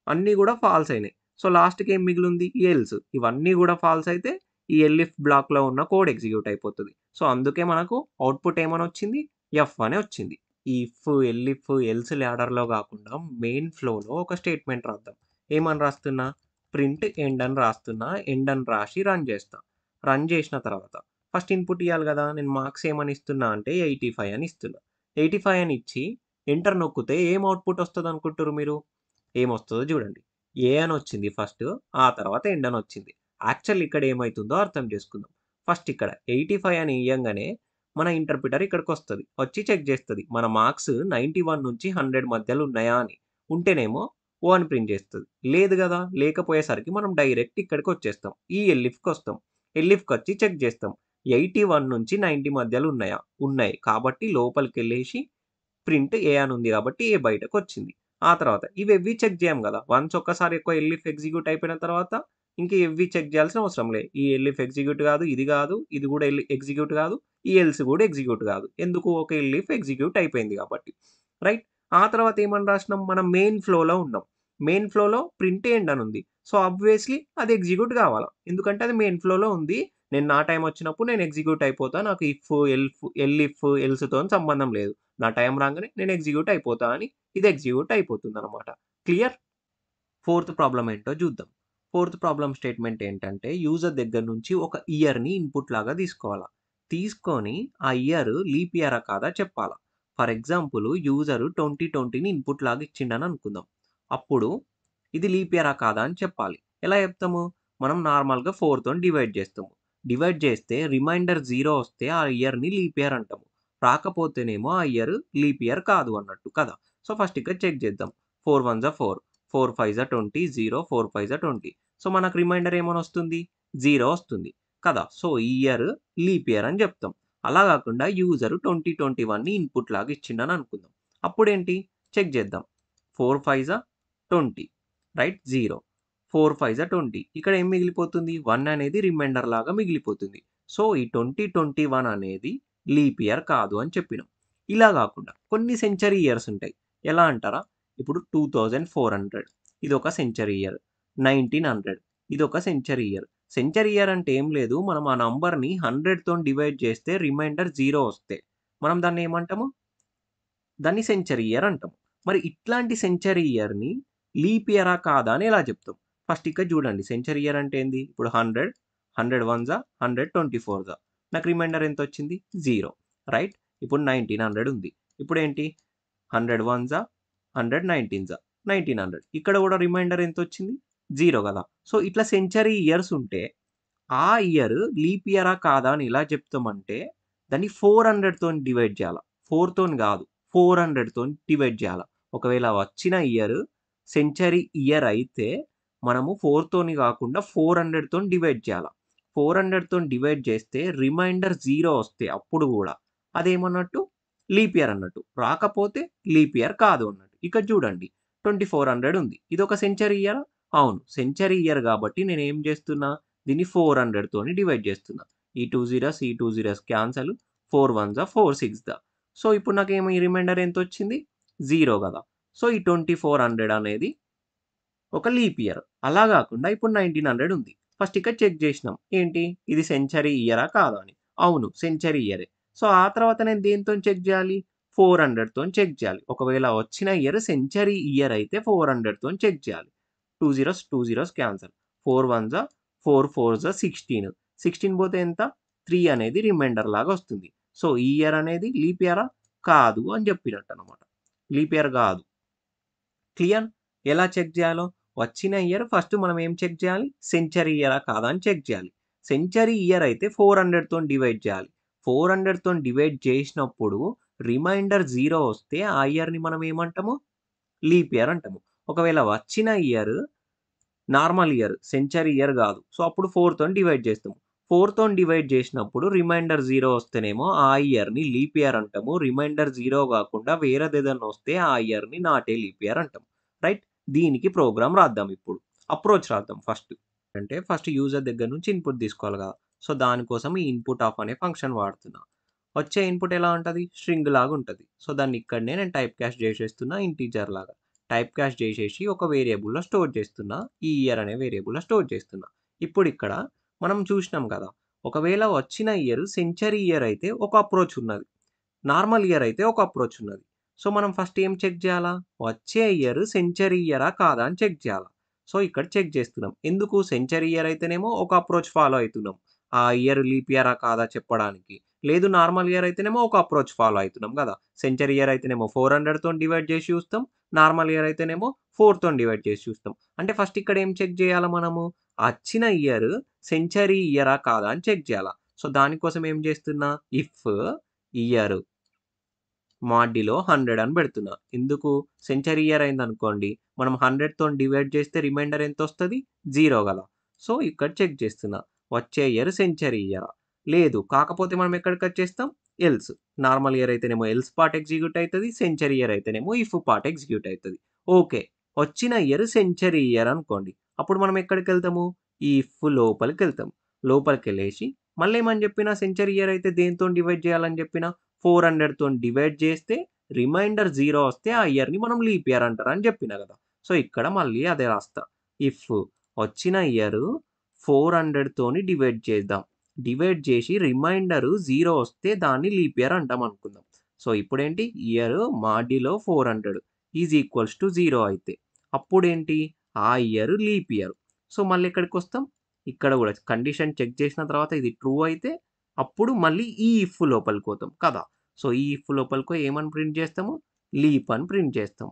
అన్నీ గూడా ఫాల్స్ అయినాయి. సో, లాస్ట్‌కి ఏం మిగిలుంది? ఎల్స్. ఇవన్నీ గూడా ఫాల్స్ అయితే ఈ ఎల్ఇఫ్ బ్లాక్‌లో ఉన్న కోడ్ ఎగ్జిక్యూట్ అయిపోతది. సో, అందుకే మనకు అవుట్‌పుట్ ఏమనొచ్చింది? ఎఫ్ అని వచ్చింది. ఈ ఇఫ్, ఎల్ఇఫ్, ఎల్స్ ల్యాడర్‌లో గాకుండా మెయిన్ ఫ్లోలో ఒక స్టేట్‌మెంట్ రాద్దాం. ఏమని రాస్తున్నా? ప్రింట్ ఎండ్ అని రాస్తున్నా. ఎండ్ అని రాసి రన్ చేస్తా. రన్ చేసిన తర్వాత ఫస్ట్ ఇన్‌పుట్ ఇయ్యాలి గదా! నేను మార్క్స్ ఏమని ఇస్తున్నా అంటే 85 అని ఇస్తున్నా. 85 అని ఇచ్చి ఎంటర్ నొక్కితే ఏం అవుట్‌పుట్ వస్తదనుకుంటుర్రు మీరు? ఏమొస్తదో జూడండి. ఏ అనొచ్చింది ఫస్ట్. ఆ తర్వాత ఎండ్ అనొచ్చింది. యాక్చువల్లీ ఇక్కడ ఏమైతుందో అర్థం చేసుకుందాం. ఫస్ట్ ఇక్కడ 85 అని ఇయ్యంగానే మన ఇంటర్ప్రిటర్ ఇక్కడికొస్తది. వచ్చి చెక్ జేస్తది. మన మార్క్స్ 91 నుంచి 100 మధ్యలో ఉన్నాయా అని. ఉంటేనేమో ఓ అని ప్రింట్ జేస్తది. లేదు గదా! లేకపోయేసరికి మనం డైరెక్ట్ ఇక్కడికొచ్చేస్తాం. ఈ ఎల్ఇఫ్‌కొస్తాం. ఎల్ఇఫ్‌కొచ్చి చెక్ జేస్తాం. 81 నుంచి 90 మధ్యలో ఉన్నాయా? ఉన్నాయి. కాబట్టి లోపలికెళ్ళేసి ప్రింట్ ఏ అని ఉంది కాబట్టి ఏ బయటకొచ్చింది. ఆ తర్వాత ఇవెవ్వి చెక్ జేయం గదా! వన్స్ ఒక్కసారి ఎక్కువ ఎల్ఇఫ్ ఎగ్జిక్యూట్ అయిపోయిన తర్వాత ఇంక ఇవ్వి చెక్ జేయాల్సిన అవసరం లే. ఈ ఎల్ఇఫ్ ఎగ్జిక్యూట్ గాదు, ఇది గాదు, ఇది గూడా ఎగ్జిక్యూట్ గాదు, ఈ ఎల్స్ గూడా ఎగ్జిక్యూట్ గాదు. ఎందుకు? ఒక ఎల్ఇఫ్ ఎగ్జిక్యూట్ అయిపోయింది గాబట్టి. రైట్? ఆ తర్వాత ఏమని రాసినాం? మనం మెయిన్ ఫ్లోలో ఉన్నాం. మెయిన్ ఫ్లోలో ప్రింట్ ఎండ్ అని ఉంది. సో, ఆబ్వియస్‌లీ అది ఎగ్జిక్యూట్ గావాల. ఎందుకంటే అది మెయిన్ ఫ్లోలో ఉంది. నేను నా టైమ్ వచ్చినప్పుడు నేను ఎగ్జిక్యూట్ అయిపోతా. నాకు ఇఫ్, ఎల్ఇఫ్, ఎల్స్‌తోని సంబంధం లేదు. నా టైం రాంగానే నేను ఎగ్జిక్యూట్ అయిపోతా అని ఇది ఎగ్జిక్యూట్ అయిపోతుందనమాట. క్లియర్? ఫోర్త్ ప్రాబ్లమ్ ఏంటో జూద్దాం. ఫోర్త్ ప్రాబ్లమ్ స్టేట్‌మెంట్ ఏంటంటే, యూజర్ దగ్గర నుంచి ఒక ఇయర్‌ని ఇన్‌పుట్ లాగా తీసుకోవాల. తీసుకొని ఆ ఇయర్ లీప్ ఇయరా కాదా చెప్పాల. ఫర్ ఎగ్జాంపుల్ యూజర్ 2020ని ఇన్‌పుట్ లాగా ఇచ్చిండని అనుకుందాం. అప్పుడు ఇది లీప్ ఇయరా కాదా అని చెప్పాలి. ఎలా చెప్తాము? మనం నార్మల్‌గా 4 తోని డివైడ్ చేస్తాము. డివైడ్ చేస్తే రిమైండర్ 0 వస్తే ఆ ఇయర్‌ని లీప్ ఇయర్ అంటాము. రాకపోతేనేమో ఆ ఇయర్ లీప్ ఇయర్ కాదు అన్నట్టు కదా! సో, ఫస్ట్ ఇక్కడ చెక్ చేద్దాం. 4 ones are 4, 4 fives are 20, 0, 4 fives are 20. So, మనకు రిమైండర్ ఏమనొస్తుంది? 0 వస్తుంది. కదా! సో, ఈ ఇయర్ లీప్ ఇయర్ అని చెప్తాం. అలా కాకుండా యూజర్ 2021ని ఇన్‌పుట్ లాగా ఇచ్చిండని అనుకుందాం. అప్పుడేంటి? చెక్ చేద్దాం. 4 fives are 20, right? 0. 4 fives are 20. ఇక్కడ ఏం మిగిలిపోతుంది? 1 అనేది రిమైండర్ లాగా మిగిలిపోతుంది. సో, ఈ 2021 అనేది లీప్ ఇయర్ కాదు అని చెప్పినాం. ఇలా గాకుండా కొన్ని సెంచరీ ఇయర్స్ ఉంటాయి. ఎలా అంటారా? ఇప్పుడు 2400 ఇదొక సెంచరీ ఇయర్. 1900 ఇదొక సెంచరీ ఇయర్. సెంచరీ ఇయర్ అంటే ఏం లేదు. మనం ఆ నంబర్‌ని 100 తోని డివైడ్ చేస్తే రిమైండర్ 0 వస్తే మనం దాన్ని ఏమంటాము? దాన్ని సెంచరీ ఇయర్ అంటాం. మరి ఇట్లాంటి సెంచరీ ఇయర్‌ని లీప్ ఇయరా కాదా అని ఎలా చెప్తాం? ఫస్ట్ ఇక్కడ చూడండి. సెంచరీ ఇయర్ అంటే ఏంది? ఇప్పుడు 100, 100 వన్సా, 100 24సా. నాకు రిమైండర్ ఎంతొచ్చింది? 0, రైట్? ఇప్పుడు 1900 ఉంది. ఇప్పుడేంటి? 100 వన్సా, 100 19సా, 1900. ఇక్కడ కూడా రిమైండర్ ఎంతొచ్చింది? 0 గదా! సో, ఇట్లా సెంచరీ ఇయర్స్ ఉంటే ఆ ఇయర్ లీప్ ఇయరా కాదా అని ఎలా చెప్తామంటే, దాన్ని 400 తోని డివైడ్ జేయాల. 4 తోని గాదు. 400 తోని డివైడ్ జేయాల. ఒకవేళ వచ్చిన ఇయర్ సెంచరీ ఇయర్ అయితే, మనము 4 తోని గాకుండా 400 తోని డివైడ్ జేయాల. 400 తోని డివైడ్ జేస్తే రిమైండర్ 0 వస్తే అప్పుడు గూడా అదేమన్నట్టు? లీప్ ఇయర్ అన్నట్టు. రాకపోతే లీప్ ఇయర్ కాదు అన్నట్టు. ఇక్కడ చూడండి 2400 ఉంది. ఇదొక సెంచరీ ఇయరా? అవును. సెంచరీ ఇయర్ గాబట్టి నేనేం జేస్తున్నా? దీన్ని 400 తోని డివైడ్ చేస్తున్నా. ఈ 2 జీరోస్, ఈ 2 జీరోస్ క్యాన్సల్. 4 వన్సా, 4 సిక్స్‌దా. సో, ఇప్పుడు నాకేమో ఈ రిమైండర్ ఎంతొచ్చింది? 0 గదా! సో, ఈ 2400 అనేది ఒక లీప్ ఇయర్. అలా గాకుండా ఇప్పుడు 1900 ఉంది. ఫస్ట్ ఇక్కడ చెక్ జేసినాం. ఏంటి? ఇది సెంచరీ ఇయరా? కాదా అని. అవును. సెంచరీ ఇయరే. సో, ఆ తర్వాత నేను దేనితోని చెక్ జేయాలి? 400 తోని చెక్ జేయాలి. ఒకవేళ వచ్చిన ఇయర్ సెంచరీ ఇయర్ అయితే 400 తోని చెక్ జేయాలి. 2 జీరోస్, 2 జీరోస్ క్యాన్సల్. 4 వన్సా, 4 ఫోర్సా 16. 16 పోతే ఎంత? 3 అనేది రిమైండర్ లాగా వస్తుంది. సో, ఈ ఇయర్ అనేది లీప్ ఇయరా? కాదు అని జెప్పినట్టనమాట. లీప్ ఇయర్ గాదు. క్లియర్? ఎలా చెక్ జేయాలో? వచ్చిన ఇయర్ ఫస్ట్ మనం ఏం చెక్ జేయాలి? సెంచరీ ఇయరా కాదా అని చెక్ జేయాలి. సెంచరీ ఇయర్ అయితే 400 తోని డివైడ్ జేయాలి. 400 తోని డివైడ్ చేసినప్పుడు రిమైండర్ 0 వస్తే ఆ ఇయర్‌ని మనం ఏమంటాము? లీప్ ఇయర్ అంటాము. ఒకవేళ వచ్చిన year normal year, century year గాదు. సో, అప్పుడు 4 తోని డివైడ్ జేస్తాము. 4 తోని డివైడ్ జేసినప్పుడు రిమైండర్ 0 వస్తేనేమో ఆ ఇయర్‌ని లీప్ ఇయర్ అంటాము. రిమైండర్ 0 గాకుండా వేరేదేదన్నా వస్తే ఆ ఇయర్‌ని నాట్ ఏ లీప్ ఇయర్ అంటాం. రైట్? దీనికి ప్రోగ్రామ్ రాద్దాం ఇప్పుడు. అప్రోచ్ రాద్దాం ఫస్ట్. అంటే ఫస్ట్ యూజర్ దగ్గర నుంచి ఇన్‌పుట్ తీసుకోవాలి గదా! సో, దానికోసం ఈ ఇన్‌పుట్ ఆఫ్ అనే ఫంక్షన్ వాడుతున్నా. వచ్చే ఇన్‌పుట్ ఎలా ఉంటది? స్ట్రింగ్ లాగా ఉంటది. సో, దాన్ని ఇక్కడనే నేను టైప్ కాస్ట్ చేసేస్తున్నా ఇంటిజర్ లాగా. టైప్ కాస్ట్ చేసేసి ఒక వేరియబుల్‌లో స్టోర్ చేస్తున్నా. ఈ ఇయర్ అనే వేరియబుల్‌లో స్టోర్ చేస్తున్నా. ఇప్పుడు ఇక్కడ మనం చూసినాం కదా! ఒకవేళ వచ్చిన ఇయర్ సెంచరీ ఇయర్ అయితే ఒక అప్రోచ్ ఉన్నది. నార్మల్ ఇయర్ అయితే ఒక అప్రోచ్ ఉన్నది. సో, మనం ఫస్ట్ ఏం చెక్ జేయాలా? వచ్చే ఇయర్ సెంచరీ ఇయరా కాదా అని చెక్ జేయాలా. సో, ఇక్కడ చెక్ జేస్తున్నాం. ఎందుకు? సెంచరీ ఇయర్ అయితేనేమో ఒక అప్రోచ్ ఫాలో అయితున్నాం. ఆ ఇయర్ లీప్ ఇయరా కాదా చెప్పడానికి. లేదు నార్మల్ ఇయర్ అయితేనేమో ఒక అప్రోచ్ ఫాలో అయితున్నాం గదా! సెంచరీ ఇయర్ అయితేనేమో 400 తోని డివైడ్ జేసి చూస్తాం. నార్మల్ ఇయర్ అయితేనేమో 4 తోని డివైడ్ చేసి చూస్తాం. అంటే ఫస్ట్ ఇక్కడ ఏం చెక్ జేయాలా మనము? అచ్చిన ఇయర్ సెంచరీ ఇయరా కాదా అని చెక్ జేయాలా. సో, దానికోసం ఏం జేస్తున్నా? ఇఫ్ ఇయర్ మాడ్యులో 100 అని పెడుతున్నా. ఎందుకు? సెంచరీ ఇయర్ అయిందనుకోండి, మనం 100 తోని డివైడ్ చేస్తే రిమైండర్ ఎంతొస్తది? 0 గదా! సో, ఇక్కడ చెక్ చేస్తున్నా. వచ్చే ఇయర్ సెంచరీ ఇయరా? లేదు. కాకపోతే మనం ఎక్కడికొచ్చేస్తాం? ఎల్స్. నార్మల్ ఇయర్ అయితేనేమో ఎల్స్ పార్ట్ ఎగ్జిక్యూట్ అయితది. సెంచరీ ఇయర్ అయితేనేమో ఇఫ్ పార్ట్ ఎగ్జిక్యూట్ అయితది. ఓకే. వచ్చిన ఇయర్ సెంచరీ ఇయర్ అనుకోండి. అప్పుడు మనం ఎక్కడికెళ్తాము? ఈ ఇఫ్ లోపలికెళ్తాం. లోపలికెళ్ళేసి మళ్ళేమని చెప్పినా సెంచరీ ఇయర్ అయితే దేనితోని డివైడ్ చేయాలని చెప్పినా? 400 తోని డివైడ్ చేస్తే రిమైండర్ 0 వస్తే ఆ ఇయర్‌ని మనం లీప్ ఇయర్ అంటారని చెప్పినా గదా! సో, ఇక్కడ మళ్ళీ అదే రాస్తా. ఇఫ్ వచ్చిన ఇయర్ 400 తోని డివైడ్ చేద్దాం. డివైడ్ చేసి రిమైండర్ 0 వస్తే దాన్ని లీప్ ఇయర్ అంటాం అనుకుందాం. సో, ఇప్పుడేంటి year modulo 400 is equals to 0 అయితే అప్పుడేంటి ఆ ఇయర్ లీప్ ఇయర్. సో, మళ్ళీ ఎక్కడికొస్తాం? ఇక్కడ గూడా కండిషన్ చెక్ చేసిన తర్వాత ఇది ట్రూ అయితే అప్పుడు మళ్ళీ ఈ ఇఫ్ లోపలికి పోతాం కదా! సో, ఈ ఇఫ్ లోపలికి పోయి ఏమని ప్రింట్ చేస్తాము? లీప్ అని ప్రింట్ చేస్తాం.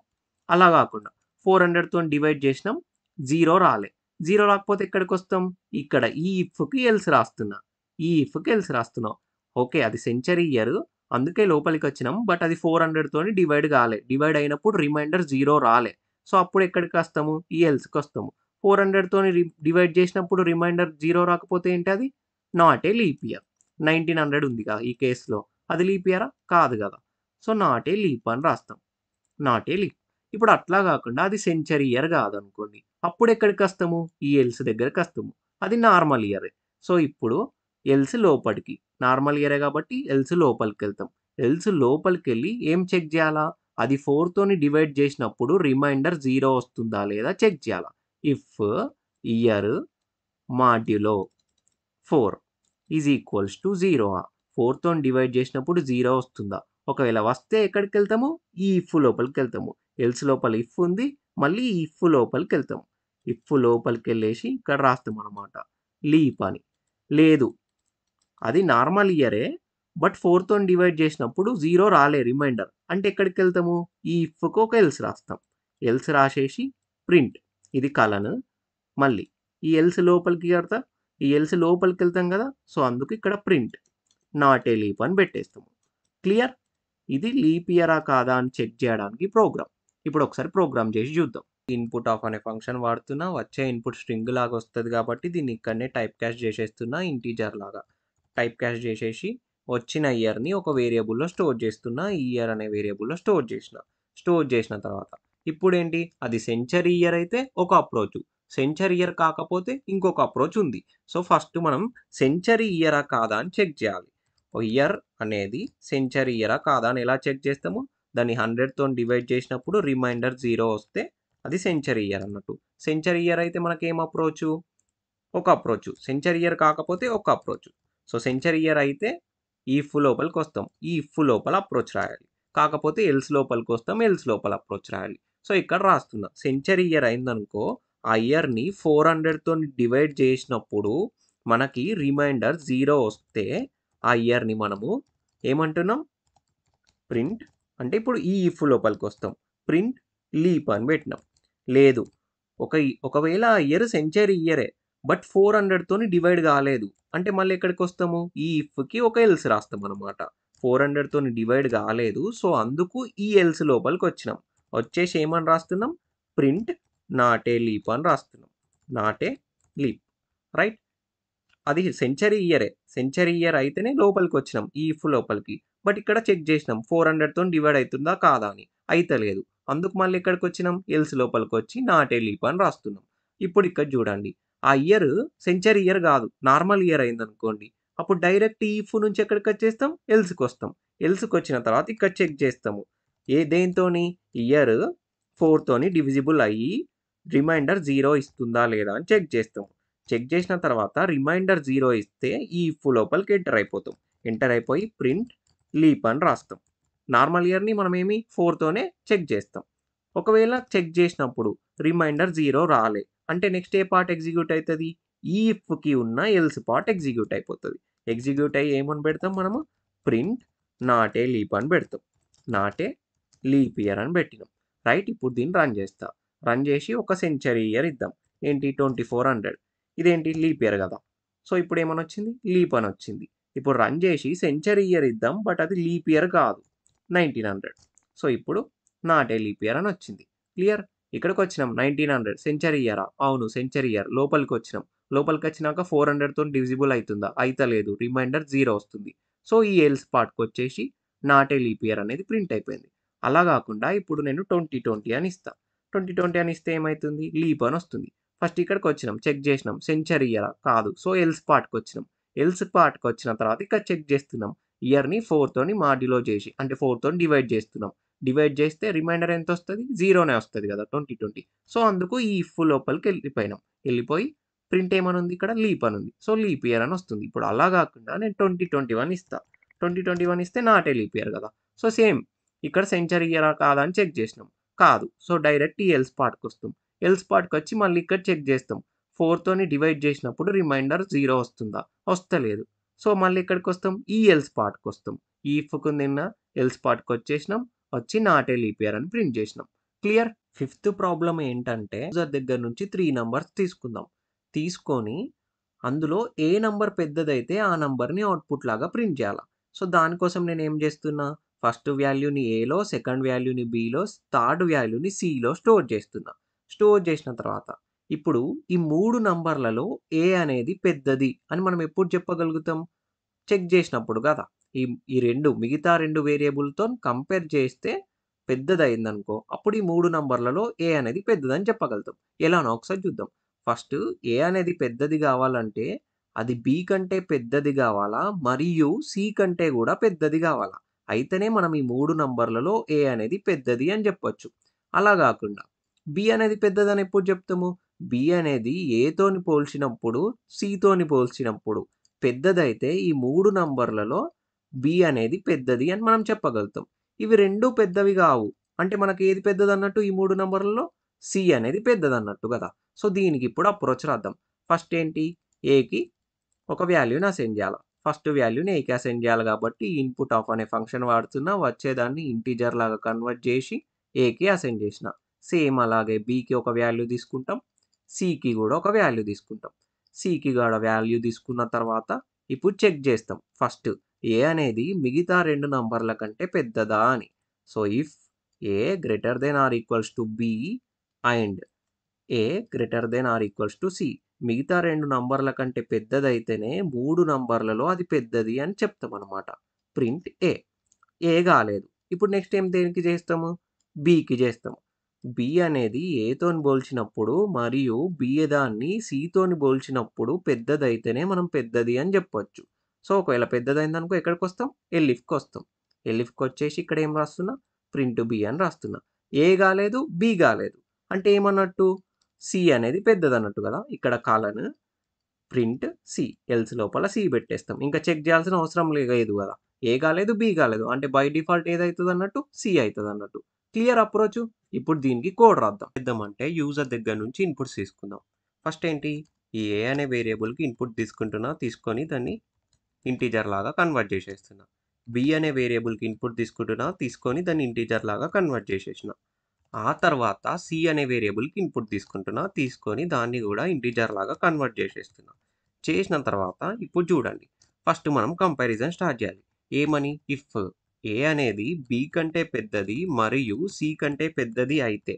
అలా గాకుండా 400 తోని డివైడ్ చేసినాం. 0 రాలే. 0 రాకపోతే ఎక్కడికొస్తాం? ఇక్కడ ఈ ఇఫ్‌కి ఎల్స్ రాస్తున్నా. ఈ ఇఫ్‌కి ఎల్స్ రాస్తున్నాం. ఓకే. అది సెంచరీ ఇయర్. అందుకే లోపలికొచ్చినాం. బట్ అది 400 తోని డివైడ్ గాలే. డివైడ్ అయినప్పుడు రిమైండర్ 0 రాలే. సో, అప్పుడు ఎక్కడికొస్తాము? ఈ ఎల్స్‌కొస్తాము. 400 తోని డివైడ్ చేసినప్పుడు రిమైండర్ 0 రాకపోతే ఏంటది? Not a leap year. 1900 ఉందిగా ఈ కేస్‌లో. అది లీప్ ఇయరా? కాదు గదా! సో, నాట్ ఏ లీప్ అని రాస్తాం. Not a leap. ఇప్పుడు అట్లా గాకుండా అది సెంచరీ ఇయర్ గాదనుకోండి. అప్పుడెక్కడికస్తాము? ఈ ఎల్స్ దగ్గరకస్తాము. అది నార్మల్ ఇయరే. సో, ఇప్పుడు ఎల్స్ లోపటికి. నార్మల్ ఇయరే గాబట్టి ఎల్స్ లోపలికెళ్తాం. ఎల్స్ లోపలికెళ్ళి ఏం చెక్ జేయాలా? అది 4 తోని డివైడ్ జేసినప్పుడు రిమైండర్ 0 వస్తుందా లేదా చెక్ జేయాలా. If year modulo 4 is equals to 0 4 తోని డివైడ్ చేసినప్పుడు 0 వస్తుందా? ఒకవేళ వస్తే ఎక్కడికెళ్తాము? ఈ ఇఫ్ లోపలికెళ్తాము. ఎల్స్ లోపల ఇఫ్ ఉంది. మళ్ళీ ఈ ఇఫ్ లోపలికెళ్తాము. ఇఫ్ లోపలికెళ్ళేసి ఇక్కడ రాస్తామనమాట. లీప్ అని. లేదు. అది నార్మల్ ఇయరే. బట్ 4 తోని డివైడ్ చేసినప్పుడు 0 రాలే రిమైండర్. అంటే ఎక్కడికెళ్తాము? ఈ ఇఫ్‌కి ఒక ఎల్స్ రాస్తాం. ఎల్స్ రాసేసి ప్రింట్. ఇది కలన్. మళ్ళీ ఈ ఎల్స్ లోపలికి కడతా. ఈ ఎల్స్ లోపలికెళ్తాం గదా! సో, అందుకు ఇక్కడ ప్రింట్. నాట్ ఏ లీప్ అని పెట్టేస్తాము. క్లియర్? ఇది లీప్ ఇయరా కాదా అని చెక్ జేయడానికి ప్రోగ్రామ్. ఇప్పుడు ఒకసారి ప్రోగ్రామ్ జేసి జూద్దాం. ఇన్‌పుట్ ఆఫ్ అనే ఫంక్షన్ వాడుతున్నా. వచ్చే ఇన్‌పుట్ స్ట్రింగ్ లాగా వస్తది గాబట్టి దీన్ని ఇక్కడనే టైప్ కాస్ట్ జేసేస్తున్నా ఇంటిజర్ లాగా. టైప్ కాస్ట్ జేసేసి వచ్చిన ఇయర్‌ని ఒక వేరియబుల్‌లో స్టోర్ జేస్తున్నా. ఈ ఇయర్ అనే వేరియబుల్‌లో స్టోర్ జేసిన. స్టోర్ జేసిన తర్వాత ఇప్పుడేంటి అది సెంచరీ ఇయర్ అయితే ఒక అప్రోచ్. సెంచరీ ఇయర్ కాకపోతే ఇంకొక అప్రోచ్ ఉంది. సో, ఫస్ట్ మనం సెంచరీ ఇయరా కాదా అని చెక్ జేయాలి. ఇయర్ అనేది సెంచరీ ఇయరా కాదా అని ఎలా చెక్ జేస్తాము? దాన్ని 100 తోని డివైడ్ చేసినప్పుడు రిమైండర్ 0 వస్తే అది సెంచరీ ఇయర్ అన్నట్టు. సెంచరీ ఇయర్ అయితే మనకేం అప్రోచు? ఒక అప్రోచ్. సెంచరీ ఇయర్ కాకపోతే ఒక అప్రోచ్. సో, సెంచరీ ఇయర్ అయితే ఈ ఇఫ్ లోపలికొస్తాం. ఈ ఇఫ్ లోపల అప్రోచ్ రాయాలి. కాకపోతే ఎల్స్ లోపలికొస్తాం. ఎల్స్ లోపల అప్రోచ్ రాయాలి. సో, ఇక్కడ రాస్తున్నా. సెంచరీ ఇయర్ అయిందనుకో, ఆ ఇయర్‌ని 400 తోని డివైడ్ చేసినప్పుడు మనకి రిమైండర్ 0 వస్తే ఆ ఇయర్‌ని మనము ఏమంటున్నాం? ప్రింట్ అంటే ఇప్పుడు ఈ ఇఫ్ లోపలికొస్తాం. ప్రింట్ లీప్ అని పెట్టినాం. లేదు. ఒకవేళ ఆ ఇయర్ సెంచరీ ఇయరే. బట్ 400 తోని డివైడ్ కాలేదు. అంటే మళ్ళీ ఎక్కడికొస్తాము? ఈ ఇఫ్‌కి ఒక ఎల్స్ రాస్తామనమాట. 400 తోని డివైడ్ కాలేదు. సో, అందుకు ఈ ఎల్స్ లోపలికొచ్చినాం. వచ్చేసి ఏమని రాస్తున్నాం? ప్రింట్ నాట్ ఏ లీప్ అని రాస్తున్నాం. Not a leap. రైట్? అది సెంచరీ ఇయరే. సెంచరీ ఇయర్ అయితేనే లోపలికొచ్చినాం. ఈ ఇఫ్ లోపలికి. బట్ ఇక్కడ చెక్ జేసినాం. 400 తోని డివైడ్ అయితుందా? కాదా అని. అయితలేదు. అందుకు మళ్ళీ ఎక్కడికొచ్చినాం? ఎల్స్ లోపలికొచ్చి నాట్ ఏ లీప్ అని రాస్తున్నాం. ఇప్పుడు ఇక్కడ జూడండి. ఆ ఇయర్ సెంచరీ ఇయర్ కాదు, నార్మల్ ఇయర్ అయిందనుకోండి. అప్పుడు డైరెక్ట్ ఈ ఇఫ్ నుంచి ఎక్కడికొచ్చేస్తాం? ఎల్స్‌కొస్తాం. ఎల్స్‌కొచ్చిన తర్వాత ఇక్కడ చెక్ చేస్తాము. దేనితోని? ఇయర్ 4 తోని డివిజిబుల్ అయ్యి రిమైండర్ 0 ఇస్తుందా లేదా అని చెక్ చేస్తాం. చెక్ చేసిన తర్వాత రిమైండర్ 0 ఇస్తే ఈ ఇఫ్ లోపలికి ఎంటర్ అయిపోతాం. ఎంటర్ అయిపోయి ప్రింట్ లీప్ అని రాస్తాం. నార్మల్ ఇయర్‌ని మనమేమి 4 తోనే చెక్ చేస్తాం. ఒకవేళ చెక్ చేసినప్పుడు రిమైండర్ 0 రాలే. అంటే నెక్స్ట్ ఏ పార్ట్ ఎగ్జిక్యూట్ అయితది? ఈ ఇఫ్‌కి ఉన్న ఎల్స్ పార్ట్ ఎగ్జిక్యూట్ అయిపోతది. ఎగ్జిక్యూట్ అయ్యి ఏమని పెడతాం మనము? ప్రింట్ నాట్ ఏ లీప్ అని పెడతాం. నాట్ ఏ లీప్ ఇయర్ అని పెట్టినాం. రైట్? ఇప్పుడు దీన్ని రన్ చేస్తా. రన్ చేసి ఒక సెంచరీ ఇయర్ ఇద్దాం. ఏంటి? 2400. ఇదేంటి? లీప్ ఇయర్ కదా! సో ఇప్పుడు ఏమనొచ్చింది? లీప్ అని వచ్చింది. ఇప్పుడు రన్ చేసి సెంచరీ ఇయర్ ఇద్దాం. బట్ అది లీప్ ఇయర్ కాదు. 1900. సో ఇప్పుడు నాట్ ఏ లీప్ ఇయర్ అని వచ్చింది. క్లియర్? ఇక్కడికొచ్చినాం 1900 సెంచరీ ఇయరా? అవును సెంచరీ ఇయర్. లోపలికొచ్చినాం. లోపలికొచ్చినాక 400 తోని డివిజిబుల్ అయితుందా? అయితలేదు. రిమైండర్ 0 వస్తుంది. సో ఈ ఎల్స్ పార్ట్‌కొచ్చేసి నాట్ ఏ లీప్ ఇయర్ అనేది ప్రింట్ అయిపోయింది. అలా గాకుండా ఇప్పుడు నేను 2020 అని ఇస్తా. 2020 అని ఇస్తే ఏమైతుంది? లీప్ అని వస్తుంది. ఫస్ట్ ఇక్కడికొచ్చినాం. చెక్ చేసినాం. సెంచరీ ఇయరా? కాదు. సో ఎల్స్ పార్ట్‌కొచ్చినాం. ఎల్స్ పార్ట్‌కొచ్చిన తర్వాత ఇక్కడ చెక్ చేస్తున్నాం. ఇయర్‌ని 4 తోని మాడ్యులో చేసి అంటే 4 తోని డివైడ్ చేస్తున్నాం. డివైడ్ చేస్తే రిమైండర్ ఎంతొస్తది? 0నే వస్తది కదా! 2020. సో అందుకు ఈ ఇఫ్ లోపలికెళ్ళిపోయినాం. ఎళ్ళిపోయి ప్రింట్ ఏమనుంది ఇక్కడ? లీప్ అనుంది. సో లీప్ ఇయర్ అని వస్తుంది. ఇప్పుడు అలా గాకుండా నేను 2021 ఇస్తా. 2021 ఇస్తే నాట్ ఏ లీప్ ఇయర్ కదా! సో సేమ్ ఇక్కడ సెంచరీ ఇయరా కాదా అని చెక్ చేసినాం. కాదు. సో డైరెక్ట్ ఈ ఎల్స్ పార్ట్‌కొస్తాం. ఎల్స్ పార్ట్‌కొచ్చి మళ్ళీ ఇక్కడ చెక్ చేస్తాం. 4 తోని డివైడ్ చేసినప్పుడు రిమైండర్ 0 వస్తుందా? వస్తలేదు. సో మళ్ళీ ఎక్కడికొస్తాం? ఈ ఎల్స్ పార్ట్‌కొస్తాం. ఈ ఇఫ్‌కు నిన్న ఎల్స్ పార్ట్‌కొచ్చేసినాం. వచ్చి నాట్ ఏ లీప్ ఇయర్ అని ప్రింట్ చేసినాం. క్లియర్? ఫిఫ్త్ ప్రాబ్లమ్ ఏంటంటే యూజర్ దగ్గర నుంచి 3 నంబర్స్ తీసుకుందాం. తీసుకొని అందులో ఏ నంబర్ పెద్దదైతే ఆ నంబర్‌ని అవుట్‌పుట్ లాగా ప్రింట్ చేయాల. సో దానికోసం నేనేం చేస్తున్నా? ఫస్ట్ వాల్యూని ఏలో, సెకండ్ వాల్యూని బిలో, థర్డ్ వాల్యూని సిలో స్టోర్ చేస్తున్నా. స్టోర్ చేసిన తర్వాత ఇప్పుడు ఈ 3 నంబర్‌లలో ఏ అనేది పెద్దది అని మనం ఎప్పుడు చెప్పగలుగుతాం? చెక్ చేసినప్పుడు కదా! ఈ ఈ 2 మిగతా 2 వేరియబుల్‌తోని కంపేర్ చేస్తే పెద్దదయిందనుకో, అప్పుడు ఈ 3 నంబర్‌లలో ఏ అనేది పెద్దదని చెప్పగలుగుతాం. ఎలానో ఒకసారి చూద్దాం. ఫస్ట్ ఏ అనేది పెద్దది గావాలంటే, అది బి కంటే పెద్దది గావాలా? మరియు సి కంటే గూడా పెద్దది గావాలా? అయితేనే మనం ఈ 3 నంబర్‌లలో ఏ అనేది పెద్దది అని జెప్పొచ్చు. అలా గాకుండా బి అనేది పెద్దదని ఎప్పుడు జెప్తాము? బి అనేది ఏతోని పోల్చినప్పుడు, సితోని పోల్చినప్పుడు పెద్దదైతే ఈ 3 నంబర్‌లలో బి అనేది పెద్దది అని మనం చెప్పగలుగుతాం. ఇవి 2 పెద్దవి గావు. అంటే మనకి ఏది పెద్దదన్నట్టు ఈ 3 నంబర్‌లలో? సి అనేది పెద్దదన్నట్టు గదా! సో దీనికిప్పుడు అప్రోచ్ రాద్దాం. ఫస్ట్ ఏంటి? ఏకి ఒక వాల్యూని అసైన్ జేయాల. ఫస్ట్ వాల్యూని ఏకి అసైన్ జేయాలి గాబట్టి ఇన్‌పుట్ ఆఫ్ అనే ఫంక్షన్ వాడుతున్నా. వచ్చేదాన్ని ఇంటిజర్ లాగా కన్వర్ట్ జేసి ఏకి అసైన్ జేసిన. సేమ్ అలాగే బికి ఒక వాల్యూ తీసుకుంటాం. సికి గూడా ఒక వాల్యూ తీసుకుంటాం. సికి గూడా వాల్యూ తీసుకున్న తర్వాత ఇప్పుడు చెక్ జేస్తాం. ఫస్ట్ ఏ అనేది మిగతా 2 నంబర్‌ల కంటే పెద్దదా అని. So if A greater than or equals to B and A greater than or equals to C. మిగతా 2 నంబర్‌ల కంటే పెద్దదైతేనే 3 నంబర్‌లలో అది పెద్దది అని చెప్తామనమాట. ప్రింట్ ఏ. ఏ గాలేదు. ఇప్పుడు నెక్స్ట్ ఏం దేనికి జేస్తాము? బికి జేస్తాము. బి అనేది ఏతోని పోల్చినప్పుడు మరియు బి దాన్ని సితోని పోల్చినప్పుడు పెద్దదైతేనే మనం పెద్దది అని జెప్పొచ్చు. సో ఒకవేళ పెద్దదయిందనుకో ఎక్కడికొస్తాం? ఎల్ఇఫ్‌కొస్తాం. ఎల్ఇఫ్‌కొచ్చేసి ఇక్కడ ఏం రాస్తున్నా? ప్రింట్ బి అని రాస్తున్నా. ఏ గాలేదు, బి గాలేదు. అంటే ఏమన్నట్టు? సి అనేది పెద్దదన్నట్టు గదా! ఇక్కడ కాలన్ ప్రింట్ సి. ఎల్స్ లోపల సి పెట్టేస్తాం. ఇంకా చెక్ చేయాల్సిన అవసరం లేదు గదా! ఏ కాలేదు, బి కాలేదు. అంటే బై డిఫాల్ట్ ఏదైతదన్నట్టు? సి అయితదన్నట్టు. Clear approach? ఇప్పుడు దీనికి కోడ్ రాద్దాం. చేద్దామంటే యూజర్ దగ్గర నుంచి ఇన్‌పుట్స్ తీసుకుందాం. ఫస్ట్ ఏంటి? ఈ ఏ అనే వేరియబుల్‌కి ఇన్‌పుట్ తీసుకుంటున్నా. తీసుకొని దాన్ని ఇంటిజర్ లాగా కన్వర్ట్ చేసేస్తున్నా. బి అనే వేరియబుల్‌కి ఇన్‌పుట్ తీసుకుంటున్నా. తీసుకొని దాన్ని ఇంటిజర్ లాగా కన్వర్ట్ చేసేసిన. ఆ తర్వాత సి అనే వేరియబుల్‌కి ఇన్‌పుట్ తీసుకుంటున్నా. తీసుకొని దాన్ని గూడా ఇంటిజర్ లాగా కన్వర్ట్ చేసేస్తున్నా. చేసిన తర్వాత ఇప్పుడు చూడండి. ఫస్ట్ మనం కంపారిజన్ స్టార్ట్ చేయాలి. ఏమని? ఇఫ్ ఏ అనేది బి కంటే పెద్దది మరియు సి కంటే పెద్దది అయితే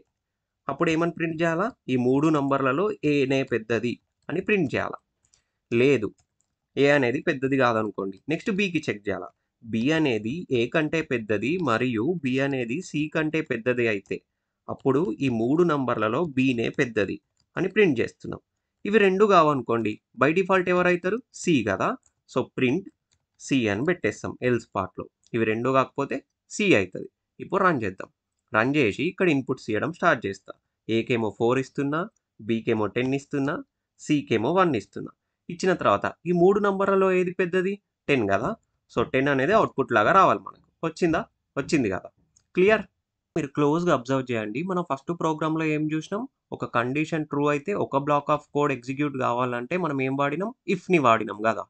అప్పుడు ఏమని ప్రింట్ చేయాలా? ఈ 3 నంబర్‌లలో ఏనే పెద్దది అని ప్రింట్ చేయాల. లేదు. ఏ అనేది పెద్దది కాదనుకోండి. నెక్స్ట్ బికి చెక్ చేయాల. బి అనేది ఏ కంటే పెద్దది మరియు బి అనేది సి కంటే పెద్దది అయితే అప్పుడు ఈ 3 నంబర్‌లలో బినే పెద్దది అని ప్రింట్ చేస్తున్నాం. ఇవి 2 కావనుకోండి బై డిఫాల్ట్ ఎవరైతారు? సి కదా! సో, ప్రింట్ సి అని పెట్టేస్తాం ఎల్స్ పార్ట్‌లో. ఇవి 2 కాకపోతే సి అయితది. ఇప్పుడు రన్ చేద్దాం. రన్ చేసి ఇక్కడ ఇన్పుట్స్ ఇయ్యడం స్టార్ట్ చేస్తా. ఏకేమో 4 ఇస్తున్నా, బికేమో 10 ఇస్తున్నా, సికేమో 1 ఇస్తున్నా. ఇచ్చిన తర్వాత ఈ 3 నంబర్లలో ఏది పెద్దది? 10 కదా! సో, 10 అనేది అవుట్‌పుట్ లాగా రావాలి మనకు. వచ్చిందా? వచ్చింది కదా! క్లియర్? మీరు క్లోజ్‌గా అబ్జర్వ్ చేయండి. మనం ఫస్ట్ ప్రోగ్రామ్‌లో ఏం జూసినాం? ఒక కండిషన్ ట్రూ అయితే ఒక బ్లాక్ ఆఫ్ కోడ్ ఎగ్జిక్యూట్ గావాలంటే మనం ఏం వాడినాం? ఇఫ్‌ని వాడినాం గదా!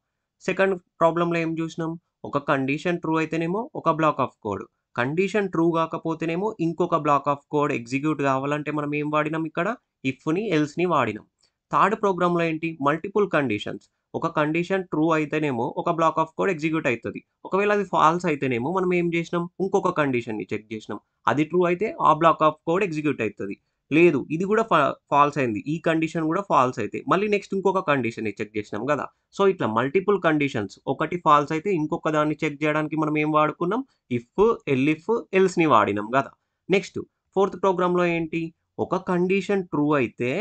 సెకండ్ ప్రాబ్లమ్‌లో ఏం జూసినాం? ఒక కండిషన్ ట్రూ అయితేనేమో ఒక block of code. Condition true గాకపోతేనేమో ఇంకొక బ్లాక్ ఆఫ్ కోడ్ ఎగ్జిక్యూట్ గావాలంటే మనం ఏం వాడినాం ఇక్కడ? ఇఫ్‌ని, ఎల్స్‌ని వాడినాం. థర్డ్ ప్రోగ్రామ్‌లో ఏంటి? Multiple conditions. ఒక కండిషన్ ట్రూ అయితేనేమో ఒక బ్లాక్ ఆఫ్ కోడ్ ఎగ్జిక్యూట్ అయితది. ఒకవేళ అది ఫాల్స్ అయితేనేమో మనం ఏం జేసినాం? ఇంకొక కండిషన్‌ని చెక్ జేసినాం. అది ట్రూ అయితే ఆ బ్లాక్ ఆఫ్ కోడ్ ఎగ్జిక్యూట్ అయితది. లేదు ఇది కూడా ఫాల్స్ అయింది. ఈ కండిషన్ కూడా ఫాల్స్ అయితే మళ్ళీ నెక్స్ట్ ఇంకొక కండిషన్‌ని చెక్ చేసినాం గదా! సో, ఇట్లా మల్టిపుల్ కండిషన్స్ ఒకటి ఫాల్స్ అయితే ఇంకొక దాన్ని చెక్ చేయడానికి మనం ఏం వాడుకున్నాం? ఇఫ్, ఎల్ఇఫ్, ఎల్స్‌ని వాడినాం గదా! నెక్స్ట్ ఫోర్త్ ప్రోగ్రామ్‌లో ఏంటి? ఒక కండిషన్ ట్రూ అయితే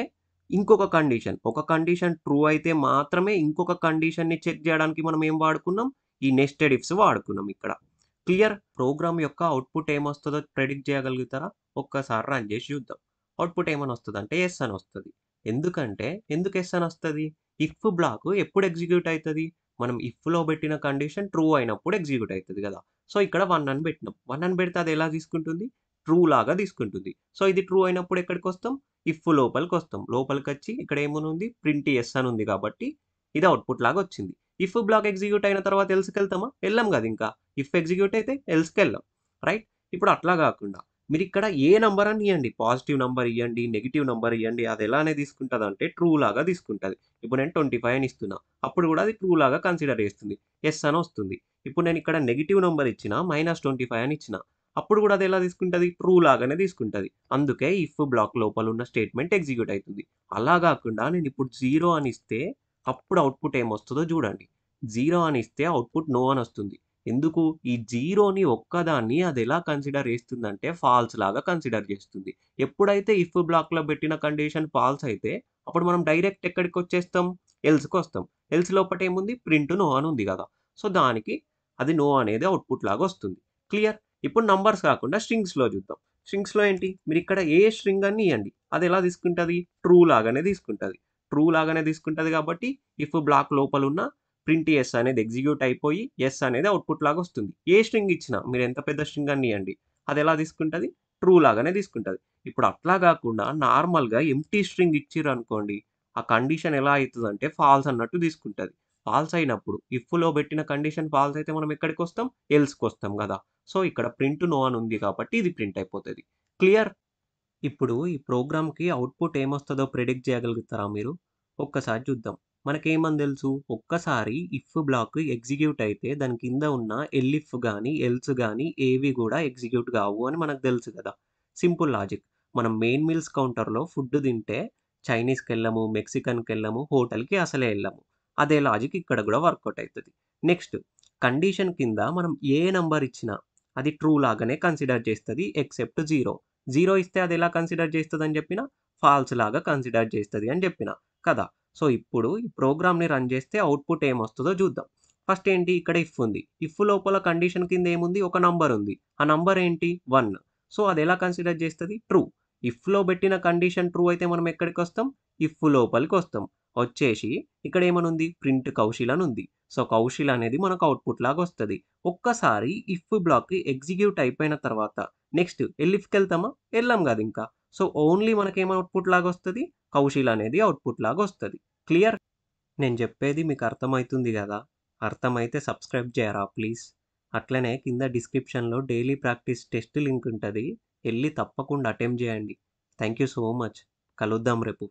ఒక కండిషన్ ట్రూ అయితే మాత్రమే ఇంకొక కండిషన్‌ని చెక్ చేయడానికి మనం ఏం వాడుకున్నాం? ఈ నెస్టెడ్ ఇఫ్స్ వాడుకున్నాం ఇక్కడ. క్లియర్? ప్రోగ్రామ్ యొక్క అవుట్‌పుట్ ఏమొస్తదో ప్రెడిక్ట్ చేయగలుగుతారా? ఒక్కసారి రన్ చేసి చూద్దాం. అవుట్‌పుట్ ఏమనొస్తదంటే యెస్ అనొస్తది. ఎందుకంటే ఎందుకు యెస్ అనొస్తది? ఇఫ్ బ్లాక్ ఎప్పుడు ఎగ్జిక్యూట్ అయితది? మనం ఇఫ్‌లో పెట్టిన కండిషన్ ట్రూ అయినప్పుడు ఎగ్జిక్యూట్ అయితది గదా! సో, ఇక్కడ 1 అని పెట్టినాం. 1 అని పెడితే అది ఎలా తీసుకుంటుంది? ట్రూ లాగా తీసుకుంటుంది. సో, ఇది ట్రూ అయినప్పుడు ఎక్కడికొస్తాం? ఇఫ్ లోపలికొస్తాం. లోపలికొచ్చి ఇక్కడ ఏమనుంది? ప్రింట్ యెస్ అని ఉంది కాబట్టి ఇది అవుట్‌పుట్ లాగా వచ్చింది. ఇఫ్ బ్లాక్ ఎగ్జిక్యూట్ అయిన తర్వాత ఎల్స్‌కెళ్తామా? ఎళ్ళం గదా! ఇంకా. ఇఫ్ ఎగ్జిక్యూట్ అయితే ఎల్స్‌కెళ్ళం. రైట్? ఇప్పుడు అట్లా గాకుండా మీరిక్కడ ఏ నంబర్ అని ఇయ్యండి. పాజిటివ్ నంబర్ ఇయ్యండి, నెగెటివ్ నంబర్ ఇయ్యండి. అది ఎలానే తీసుకుంటదంటే ట్రూ లాగా తీసుకుంటది. ఇప్పుడు నేను 25 అని ఇస్తున్నా. అప్పుడు గూడా అది ట్రూ లాగా కన్సిడర్ చేస్తుంది. యెస్ అని వస్తుంది. ఇప్పుడు నేను ఇక్కడ నెగెటివ్ నంబర్ ఇచ్చినా, -25 అని ఇచ్చినా. అప్పుడు గూడా అది ఎలా తీసుకుంటది? ట్రూ లాగానే తీసుకుంటది. అందుకే ఇఫ్ బ్లాక్ లోపల ఉన్న స్టేట్‌మెంట్ ఎగ్జిక్యూట్ అయితుంది. అలా గాకుండా నేనిప్పుడు 0 అని ఇస్తే అప్పుడు అవుట్‌పుట్ ఏమొస్తదో జూడండి. 0 అని ఇస్తే అవుట్‌పుట్ నో అనొస్తుంది. ఎందుకు? ఈ 0ని ఒక్కదాన్ని అదెలా కన్సిడర్ చేస్తుందంటే ఫాల్స్ లాగా కన్సిడర్ చేస్తుంది. ఎప్పుడైతే ఇఫ్ బ్లాక్‌లో పెట్టిన కండిషన్ ఫాల్స్ అయితే అప్పుడు మనం డైరెక్ట్ ఎక్కడికొచ్చేస్తాం? ఎల్స్‌కొస్తాం. ఎల్స్ లోపటేముంది? ప్రింట్ నో అని ఉంది గదా! సో, దానికి అది నో అనేది అవుట్‌పుట్ లాగా వస్తుంది. క్లియర్? ఇప్పుడు నంబర్స్ కాకుండా స్ట్రింగ్స్‌లో చూద్దాం. స్ట్రింగ్స్‌లో ఏంటి? మీరిక్కడ ఏ స్ట్రింగ్ అన్నా ఇయ్యండి. అదెలా తీసుకుంటది? ట్రూ లాగానే తీసుకుంటది. ట్రూ లాగానే తీసుకుంటది కాబట్టి ఇఫ్ బ్లాక్ లోపలున్న ప్రింట్ యెస్ అనేది ఎగ్జిక్యూట్ అయిపోయి యెస్ అనేది అవుట్‌పుట్ లాగా వస్తుంది. ఏ స్ట్రింగ్ ఇచ్చినా మీరు ఎంత పెద్ద స్ట్రింగ్ అన్నా ఇయ్యండి. అదెలా తీసుకుంటది? ట్రూ లాగానే తీసుకుంటది. ఇప్పుడు అట్లా గాకుండా నార్మల్‌గా ఎంప్టీ స్ట్రింగ్ ఇచ్చిర్రనుకోండి, ఆ కండిషన్ ఎలా అయితదంటే ఫాల్స్ అన్నట్టు తీసుకుంటది. ఫాల్స్ అయినప్పుడు ఇఫ్‌లో పెట్టిన కండిషన్ ఫాల్స్ అయితే మనం ఎక్కడికొస్తాం? ఎల్స్‌కొస్తాం గదా! సో, ఇక్కడ ప్రింట్ నో అని ఉంది కాబట్టి ఇది ప్రింట్ అయిపోతది. క్లియర్? ఇప్పుడు ఈ ప్రోగ్రామ్‌కి అవుట్‌పుట్ ఏమొస్తదో ప్రిడిక్ట్ చేయగలుగుతారా మీరు? ఒక్కసారి చూద్దాం. మనకేమని తెలుసు? ఒక్కసారి ఇఫ్ బ్లాక్ ఎగ్జిక్యూట్ అయితే దాని కింద ఉన్న ఎల్ఇఫ్ గాని, ఎల్స్ గాని ఏవి గూడా ఎగ్జిక్యూట్ గావు అని మనకు తెలుసు గదా! Simple logic. మనం మెయిన్ మీల్స్ కౌంటర్‌లో ఫుడ్ తింటే చైనీస్‌కెళ్ళము, మెక్సికన్‌కెళ్ళము, హోటల్‌కి అసలే ఎళ్ళము. అదే లాజిక్ ఇక్కడ గూడా వర్కౌట్ అయితది. నెక్స్ట్ కండిషన్ కింద మనం ఏ నంబర్ ఇచ్చినా అది ట్రూ లాగానే కన్సిడర్ చేస్తది ఎక్సెప్ట్ 0. 0 ఇస్తే అదెలా కన్సిడర్ చేస్తదని జెప్పిన? ఫాల్స్ లాగా కన్సిడర్ చేస్తది అని జెప్పిన. కదా! సో, ఇప్పుడు ఈ ప్రోగ్రామ్‌ని రన్ జేస్తే అవుట్‌పుట్ ఏమొస్తదో జూద్దాం. ఫస్ట్ ఏంటి? ఇక్కడ ఇఫ్ ఉంది. ఇఫ్ లోపల కండిషన్ కింద ఏముంది? ఒక నంబర్ ఉంది. ఆ నంబర్ ఏంటి? 1. సో, అదెలా కన్సిడర్ చేస్తది? ట్రూ. ఇఫ్‌లో బెట్టిన కండిషన్ ట్రూ అయితే మనం ఎక్కడికొస్తాం? ఇఫ్ లోపలికొస్తాం. వచ్చేసి ఇక్కడేమనుంది? ప్రింట్ కౌశిల్ అనుంది. సో, కౌశిల్ అనేది మనకు అవుట్‌పుట్ లాగొస్తది. ఒక్కసారి ఇఫ్ బ్లాక్ ఎగ్జిక్యూట్ అయిపోయిన తర్వాత నెక్స్ట్ ఎల్ఇఫ్‌కెళ్తామా? ఎళ్ళం గదింకా. సో, ఓన్లీ మనకేం అవుట్‌పుట్ లాగొస్తది? కౌశిల్ అనేది అవుట్‌పుట్ లాగొస్తది. క్లియర్? నేను జెప్పేది మీకు అర్థమైతుంది గదా! అర్థమైతే సబ్స్క్రైబ్ జేయరా ప్లీజ్? అట్లనే కింద డిస్క్రిప్షన్‌లో డైలీ ప్రాక్టీస్ టెస్ట్ లింక్ ఉంటది. ఎళ్లి తప్పకుండా అటెంప్ట్ జేయండి. Thank you so much. కలుద్దాం రేపు.